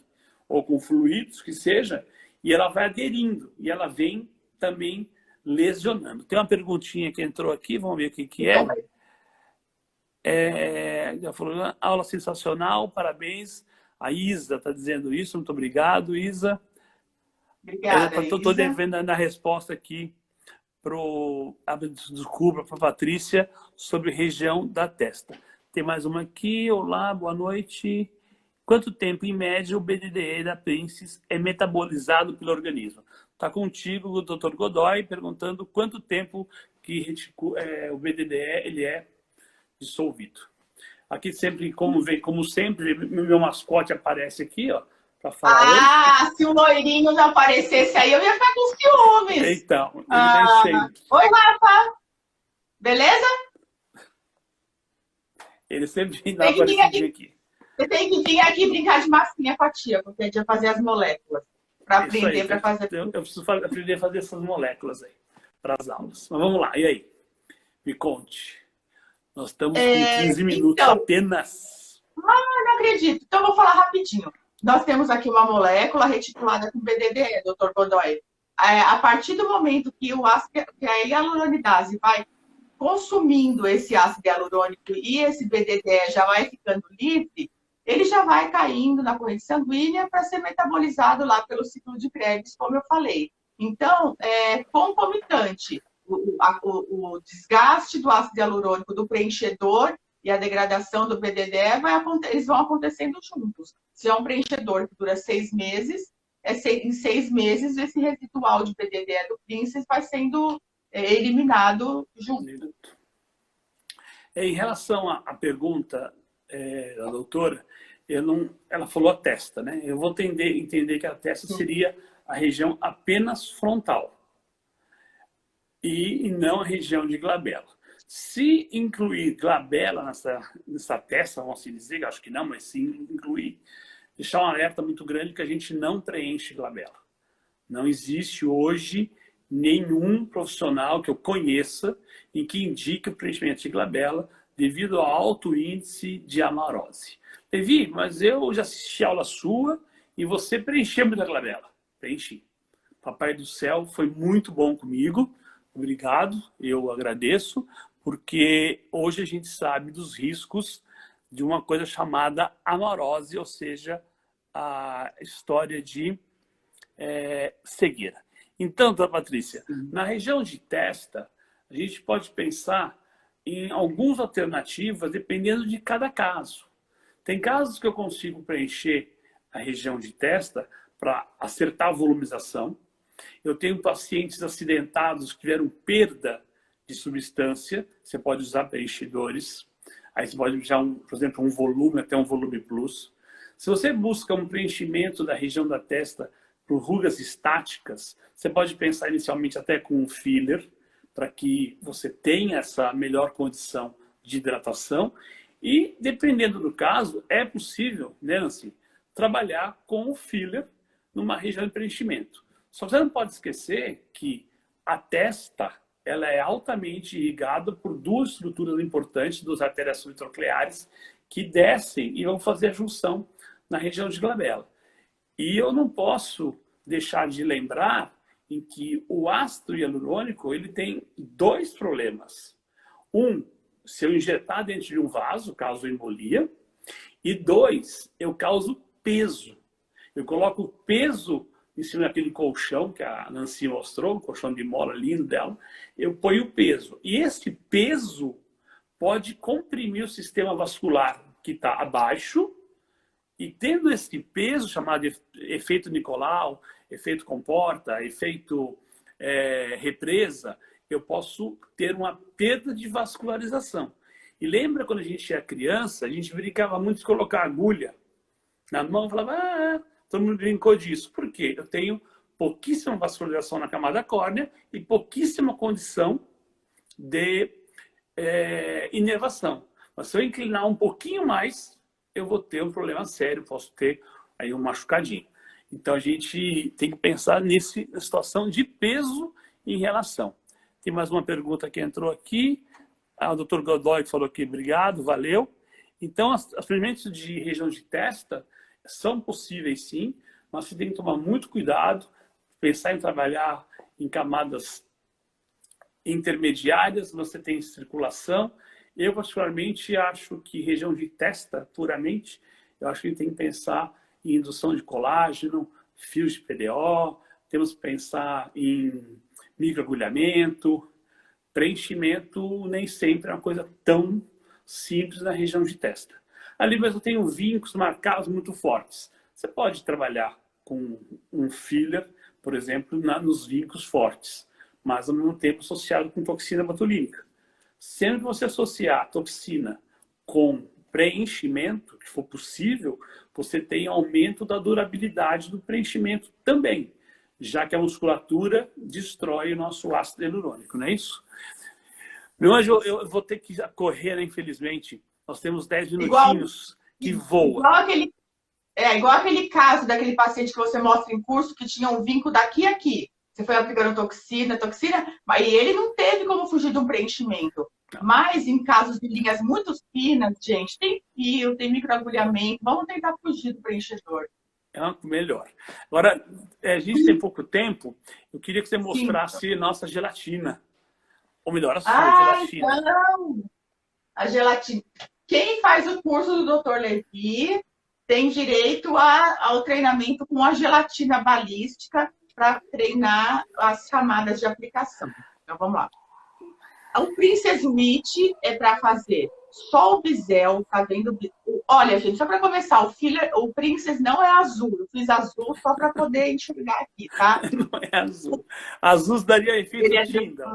ou com fluidos, que seja, e ela vai aderindo. E ela vem também lesionando. Tem uma perguntinha que entrou aqui, vamos ver o que é. Já falou, aula sensacional, parabéns. A Isa está dizendo isso, muito obrigado, Isa.
Obrigada,
Estou devendo na resposta aqui para a Patrícia sobre região da testa. Tem mais uma aqui. Olá, boa noite. Quanto tempo, em média, o BDDE da Princes é metabolizado pelo organismo? Está contigo o Dr. Godoy perguntando quanto tempo que o BDDE ele é dissolvido. Aqui sempre, como sempre, meu mascote aparece aqui, ó.
Falar, se o loirinho já aparecesse aí, eu ia ficar com ciúmes.
Então, ele sempre.
Oi, Rafa. Beleza?
Ele sempre dá aparecidinha aqui.
Você tem que vir aqui brincar de massinha com a tia, porque a gente vai fazer as moléculas. Para aprender, para fazer...
Eu preciso aprender a fazer essas moléculas aí, para as aulas. Mas vamos lá, e aí? Me conte. Nós estamos com 15 minutos apenas.
Não acredito. Então, eu vou falar rapidinho. Nós temos aqui uma molécula reticulada com BDDE, Dr. Godoy. A partir do momento que a hialuronidase vai consumindo esse ácido hialurônico e esse BDDE já vai ficando livre, ele já vai caindo na corrente sanguínea para ser metabolizado lá pelo ciclo de Krebs, como eu falei. Então, é concomitante o desgaste do ácido hialurônico do preenchedor e a degradação do BDD, eles vão acontecendo juntos. Se é um preenchedor que dura 6 meses, em 6 meses esse residual de BDD do Princess vai sendo eliminado junto.
Em relação à pergunta da doutora, ela falou a testa, né? Eu vou entender que a testa seria a região apenas frontal e não a região de glabela. Se incluir glabela nessa testa, vamos assim dizer, acho que não, mas sim incluir, deixar um alerta muito grande que a gente não preenche glabela. Não existe hoje nenhum profissional que eu conheça em que indique o preenchimento de glabela devido ao alto índice de amarose. Levi, mas eu já assisti a aula sua e você preencheu muita glabela. Preenchi. Papai do céu foi muito bom comigo. Obrigado, eu agradeço, porque hoje a gente sabe dos riscos de uma coisa chamada amarose, ou seja, a história de cegueira. Então, doutora Patrícia, na região de testa, a gente pode pensar em algumas alternativas dependendo de cada caso. Tem casos que eu consigo preencher a região de testa para acertar a volumização. Eu tenho pacientes acidentados que tiveram perda de substância, você pode usar preenchedores. Aí você pode usar, por exemplo, um volume, até um volume plus. Se você busca um preenchimento da região da testa por rugas estáticas, você pode pensar inicialmente até com um filler, para que você tenha essa melhor condição de hidratação. E, dependendo do caso, é possível, né, Nancy, trabalhar com o filler numa região de preenchimento. Só que você não pode esquecer que a testa ela é altamente irrigada por duas estruturas importantes dos artérias subtrocleares que descem e vão fazer a junção na região de glabela. E eu não posso deixar de lembrar em que o ácido hialurônico ele tem dois problemas. Um, se eu injetar dentro de um vaso, causo embolia. E dois, eu causo peso. Eu coloco peso em cima daquele colchão que a Nancy mostrou, o colchão de mola lindo dela. Eu ponho o peso. E esse peso pode comprimir o sistema vascular que está abaixo. E tendo esse peso, chamado de efeito Nicolau, efeito comporta, efeito represa, eu posso ter uma perda de vascularização. E lembra quando a gente era criança, a gente brincava muito de colocar agulha na mão e falava, todo mundo brincou disso. Por quê? Eu tenho pouquíssima vascularização na camada córnea e pouquíssima condição de inervação. Mas se eu inclinar um pouquinho mais, eu vou ter um problema sério, posso ter aí um machucadinho. Então a gente tem que pensar na situação de peso em relação. Tem mais uma pergunta que entrou aqui. O Dr. Godoy falou aqui, obrigado, valeu. Então, os experimentos de região de testa são possíveis sim, mas você tem que tomar muito cuidado, pensar em trabalhar em camadas intermediárias, você tem circulação. Eu, particularmente, acho que região de testa, puramente, eu acho que a gente tem que pensar em indução de colágeno, fios de PDO, temos que pensar em microagulhamento. Preenchimento nem sempre é uma coisa tão simples na região de testa. Ali mesmo eu tenho vincos marcados muito fortes. Você pode trabalhar com um filler, por exemplo, nos vincos fortes, mas ao mesmo tempo associado com toxina botulínica. Sempre que você associar a toxina com preenchimento, que for possível, você tem aumento da durabilidade do preenchimento também, já que a musculatura destrói o nosso ácido hialurônico, não é isso? Meu anjo, eu vou ter que correr, né, infelizmente. Nós temos 10 minutinhos que voam.
Igual aquele caso daquele paciente que você mostra em curso que tinha um vinco daqui a aqui. Você foi aplicando toxina, mas ele não teve como fugir de um preenchimento. Mas em casos de linhas muito finas, gente, tem fio, tem microagulhamento, vamos tentar fugir do preenchedor.
Melhor. Agora, a gente tem pouco tempo, eu queria que você mostrasse nossa gelatina. Ou melhor, a sua gelatina.
Então, a gelatina. Quem faz o curso do Dr. Levi tem direito ao treinamento com a gelatina balística para treinar as camadas de aplicação. Então, vamos lá. O Princess Meat é para fazer só o bisel, tá vendo? Olha, gente, só para começar, o Princess não é azul. Eu fiz azul só para poder enxergar aqui, tá?
Não é azul. Azul daria efeito
Ele é
Tyndall.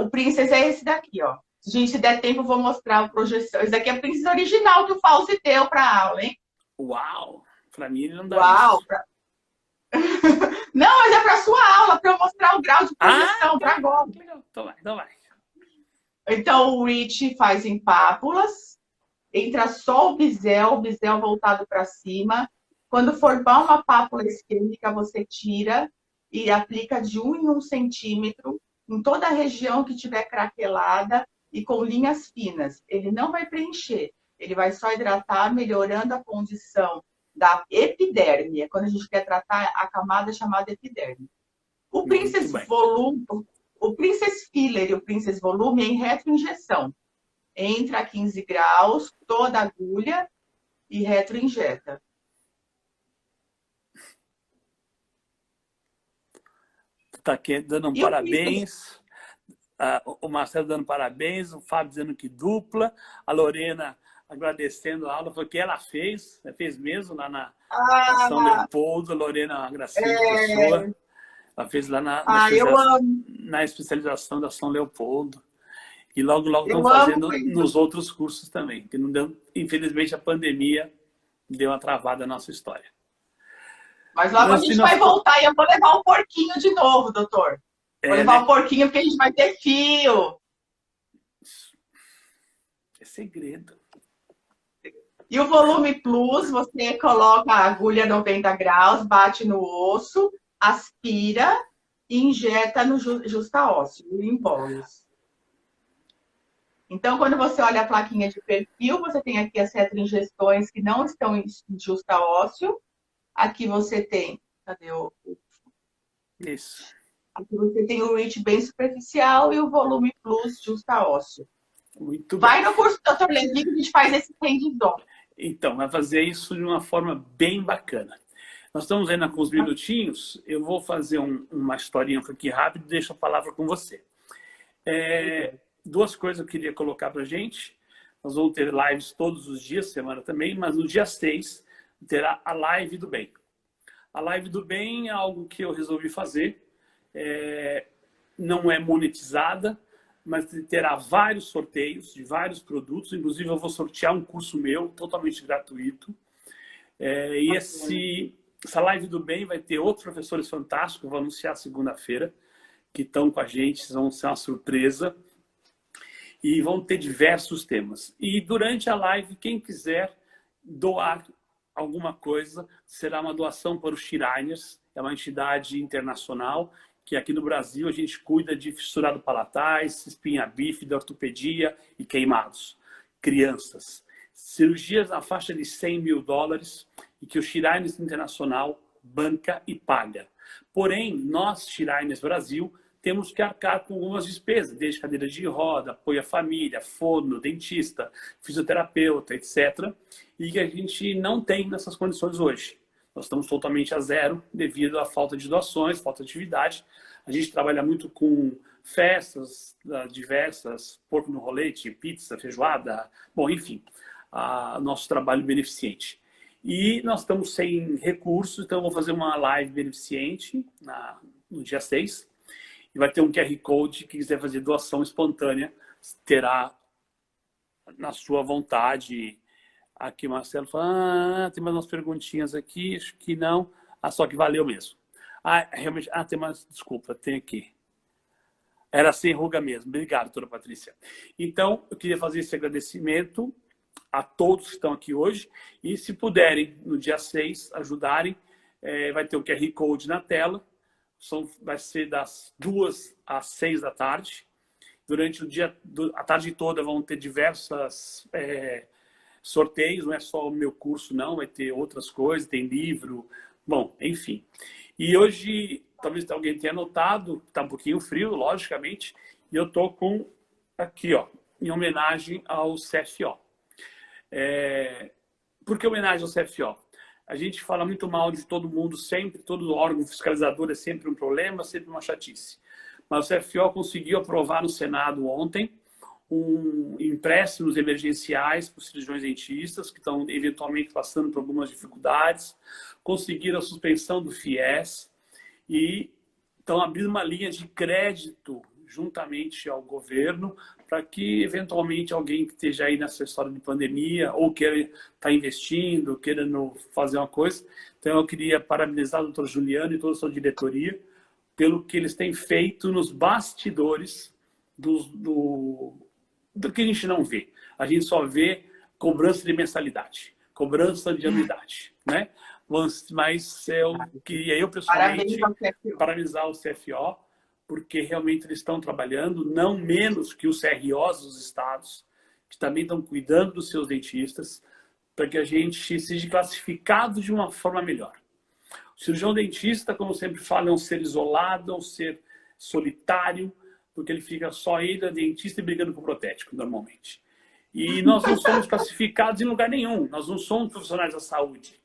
O Princess é esse daqui, ó. Gente, se der tempo, eu vou mostrar a projeção. Esse daqui é a Princess original que o Fauzi deu para aula, hein?
Uau! Para mim, ele não dá
Uau!
isso.
Não, mas é para sua aula, para eu mostrar o grau de projeção para agora.
Então vai.
Então, o Rich faz em pápulas, entra só o bisel voltado para cima. Quando formar uma pápula isquêmica, você tira e aplica de 1 em 1 centímetro em toda a região que tiver craquelada e com linhas finas. Ele não vai preencher, ele vai só hidratar, melhorando a condição da epiderme. Quando a gente quer tratar a camada chamada epiderme. O Princess Volume, o Princess Filler e o Princess Volume é em retroinjeção. Entra a 15 graus, toda a agulha e retroinjeta.
Tá aqui dando parabéns. O Marcelo dando parabéns, o Fábio dizendo que dupla, a Lorena agradecendo a aula, foi o que ela fez mesmo lá na São Leopoldo. A Lorena, uma gracinha de pessoa. Ela fez lá na especialização da São Leopoldo. E logo estão fazendo nos outros cursos também. Que não deu, infelizmente, a pandemia deu uma travada na nossa história.
Mas logo a gente vai voltar e eu vou levar um porquinho de novo, doutor. Vou levar um porquinho porque a gente vai ter fio.
É segredo.
E o volume plus, você coloca a agulha 90 graus, bate no osso, aspira e injeta no justa ósseo, em bolos. Então, quando você olha a plaquinha de perfil, você tem aqui as retroingestões que não estão em justa ósseo. Aqui você tem... Cadê o...
Isso.
Aqui você tem o reach bem superficial e o volume plus justa ósseo.
Muito
Vai
bem.
no curso do Dr. Levi que a gente faz esse hands-on.
Então, vai fazer isso de uma forma bem bacana. Nós estamos ainda com uns minutinhos. Eu vou fazer uma historinha aqui rápido e deixo a palavra com você. Duas coisas eu queria colocar para a gente. Nós vamos ter lives todos os dias, semana também, mas no dia 6 terá a live do bem. A live do bem é algo que eu resolvi fazer. Não é monetizada, mas terá vários sorteios de vários produtos. Inclusive, eu vou sortear um curso meu, totalmente gratuito. E essa live do bem vai ter outros professores fantásticos, eu vou anunciar segunda-feira, que estão com a gente, vão ser uma surpresa. E vão ter diversos temas. E durante a live, quem quiser doar alguma coisa, será uma doação para o Shriners, é uma entidade internacional, que aqui no Brasil a gente cuida de fissurado palatais, espinha bífida, ortopedia e queimados. Crianças. Cirurgias na faixa de $100 mil e que o Shriners Internacional banca e paga. Porém, nós, Shriners Brasil, temos que arcar com algumas despesas, desde cadeira de roda, apoio à família, fono, dentista, fisioterapeuta, etc. E que a gente não tem nessas condições hoje. Nós estamos totalmente a zero devido à falta de doações, falta de atividade. A gente trabalha muito com festas diversas, porco no rolete, pizza, feijoada, bom, enfim, nosso trabalho beneficente. E nós estamos sem recursos, então eu vou fazer uma live beneficente no dia 6. E vai ter um QR Code, que quiser fazer doação espontânea, terá na sua vontade. Aqui o Marcelo fala, tem mais umas perguntinhas aqui, acho que não. Só que valeu mesmo. Realmente, tem mais, desculpa, tem aqui. Era sem ruga mesmo. Obrigado, doutora Patrícia. Então, eu queria fazer esse agradecimento a todos que estão aqui hoje. E se puderem, no dia 6, ajudarem, vai ter o QR Code na tela. Vai ser das 2 às 6 da tarde. Durante o dia, a tarde toda, vão ter diversos sorteios. Não é só o meu curso, não. Vai ter outras coisas, tem livro. Bom, enfim. E hoje, talvez alguém tenha notado, está um pouquinho frio, logicamente. E eu estou com aqui, ó, em homenagem ao CFO. Por que homenagem ao CFO? A gente fala muito mal de todo mundo sempre, todo órgão fiscalizador é sempre um problema, sempre uma chatice. Mas o CFO conseguiu aprovar no Senado ontem empréstimos emergenciais para os cirurgiões dentistas que estão eventualmente passando por algumas dificuldades, conseguiram a suspensão do FIES e estão abrindo uma linha de crédito juntamente ao governo para que eventualmente alguém que esteja aí nessa história de pandemia ou queira estar investindo, querendo fazer uma coisa. Então eu queria parabenizar o doutor Juliano e toda a sua diretoria pelo que eles têm feito nos bastidores do que a gente não vê. A gente só vê cobrança de mensalidade, cobrança de anuidade, né? Mas eu queria, eu pessoalmente, parabenizar o CFO, porque realmente eles estão trabalhando, não menos que os CROs dos estados, que também estão cuidando dos seus dentistas, para que a gente seja classificado de uma forma melhor. O cirurgião dentista, como eu sempre falo, é um ser isolado, é um ser solitário, porque ele fica só ele, a dentista, e brigando com o protético, normalmente. E nós não somos classificados em lugar nenhum, nós não somos profissionais da saúde.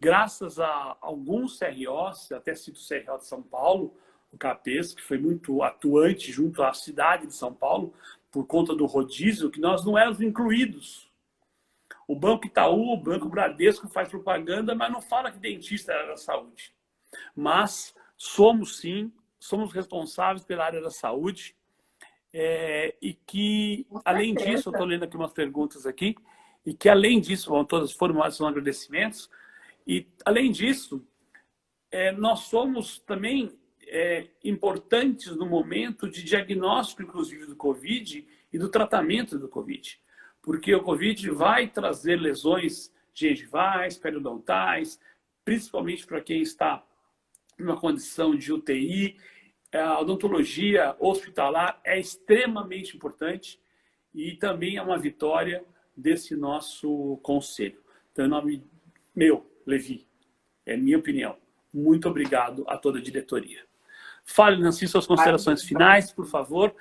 Graças a alguns CROs, até cito o CRO de São Paulo, o CAPES, que foi muito atuante junto à cidade de São Paulo, por conta do rodízio, que nós não éramos incluídos. O Banco Itaú, o Banco Bradesco faz propaganda, mas não fala que dentista era da saúde. Mas somos sim, somos responsáveis pela área da saúde, e que, além disso, eu estou lendo aqui umas perguntas aqui, e que, além disso, todas formadas são agradecimentos, e, além disso, nós somos também importantes no momento de diagnóstico, inclusive, do Covid e do tratamento do Covid. Porque o Covid vai trazer lesões gengivais, periodontais, principalmente para quem está numa condição de UTI. A odontologia hospitalar é extremamente importante e também é uma vitória desse nosso conselho. Então, em nome meu, Levi, é minha opinião. Muito obrigado a toda a diretoria. Fale, Nancy, suas considerações finais, por favor.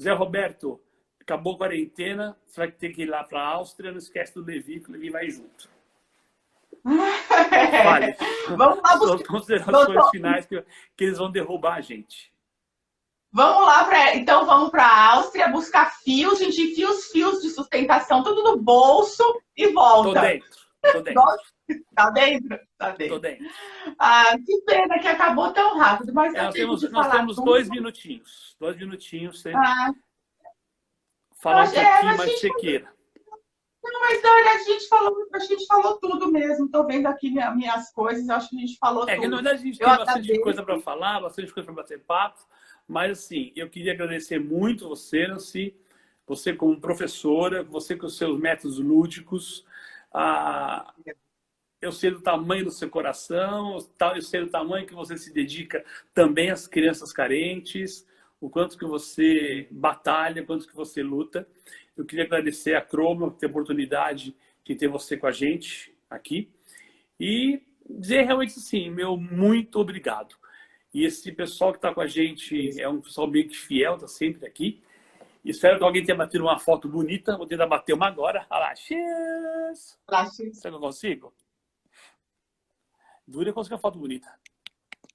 Zé Roberto, acabou a quarentena, você vai ter que ir lá para a Áustria, não esquece do Levi, que o Levi vai junto. Fale.
Vamos lá,
suas considerações finais, que eles vão derrubar a gente.
Vamos lá, então vamos para a Áustria buscar fios, gente enfia os fios de sustentação, tudo no bolso e volta.
Tô dentro.
Tá dentro? Tá dentro.
Tô dentro.
Ah, que pena que acabou tão rápido, mas
nós temos 2 minutinhos. 2 minutinhos. Você falar um pouquinho mais você queira.
Não, mas na verdade a gente falou tudo mesmo. Tô vendo aqui minhas coisas, acho que a gente falou tudo.
Que na verdade a gente tem bastante coisa para falar, bastante coisa para bater papo. Mas, assim, eu queria agradecer muito você, Nancy, você como professora, você com os seus métodos lúdicos. Eu sei do tamanho do seu coração, eu sei do tamanho que você se dedica também às crianças carentes, o quanto que você batalha, o quanto que você luta. Eu queria agradecer a Croma por ter a oportunidade de ter você com a gente aqui e dizer realmente assim, meu muito obrigado. E esse pessoal que está com a gente é um pessoal meio que fiel, está sempre aqui. E espero que alguém tenha batido uma foto bonita. Vou tentar bater uma agora. Olha lá. Cheers! Será que eu consigo? Dura conseguir uma foto bonita.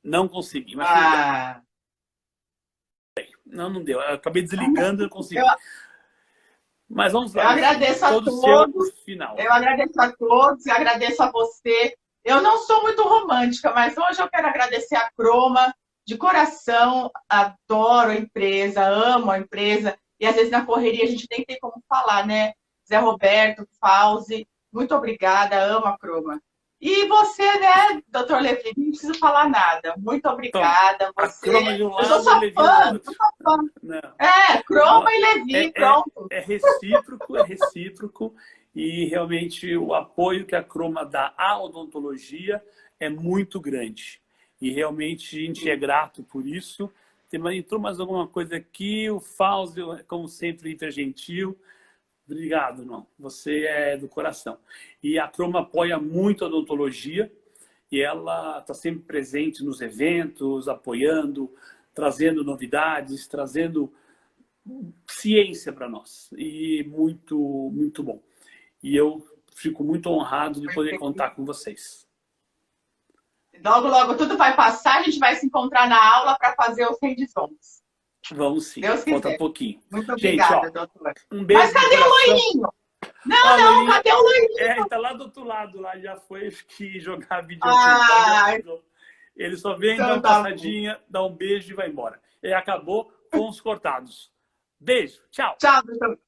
Não consegui. Mas não deu. Eu acabei desligando e não consegui. Mas vamos lá.
Eu agradeço a todos. Eu agradeço a todos e agradeço a você. Eu não sou muito romântica, mas hoje eu quero agradecer a Croma de coração. Adoro a empresa, amo a empresa. E às vezes na correria a gente nem tem como falar, né? Zé Roberto, Fauzi, muito obrigada, amo a Croma. E você, né, doutor Levi, não preciso falar nada. Muito obrigada. Você... Eu sou sua fã. Croma e Levi, pronto.
É recíproco. E realmente o apoio que a Croma dá à odontologia é muito grande. E realmente a gente é grato por isso. Entrou mais alguma coisa aqui, o Fauzi, como sempre, hiper gentil. Obrigado, irmão. Você é do coração. E a Croma apoia muito a odontologia e ela está sempre presente nos eventos, apoiando, trazendo novidades, trazendo ciência para nós. E muito, muito bom. E eu fico muito honrado de poder contar com vocês.
Logo, logo tudo vai passar, a gente vai se encontrar na aula para fazer os hands-ons.
Vamos sim.
Deus
Falta
quiser.
pouquinho.
Muito obrigada, doutor.
Um beijo.
Mas cadê o loirinho? Não, cadê o loirinho?
Ele tá lá do outro lado, lá já foi que jogar videogame. Ele só vem, dá uma passadinha, dá um beijo e vai embora. E acabou com os cortados. Beijo, tchau.
Tchau, doutor.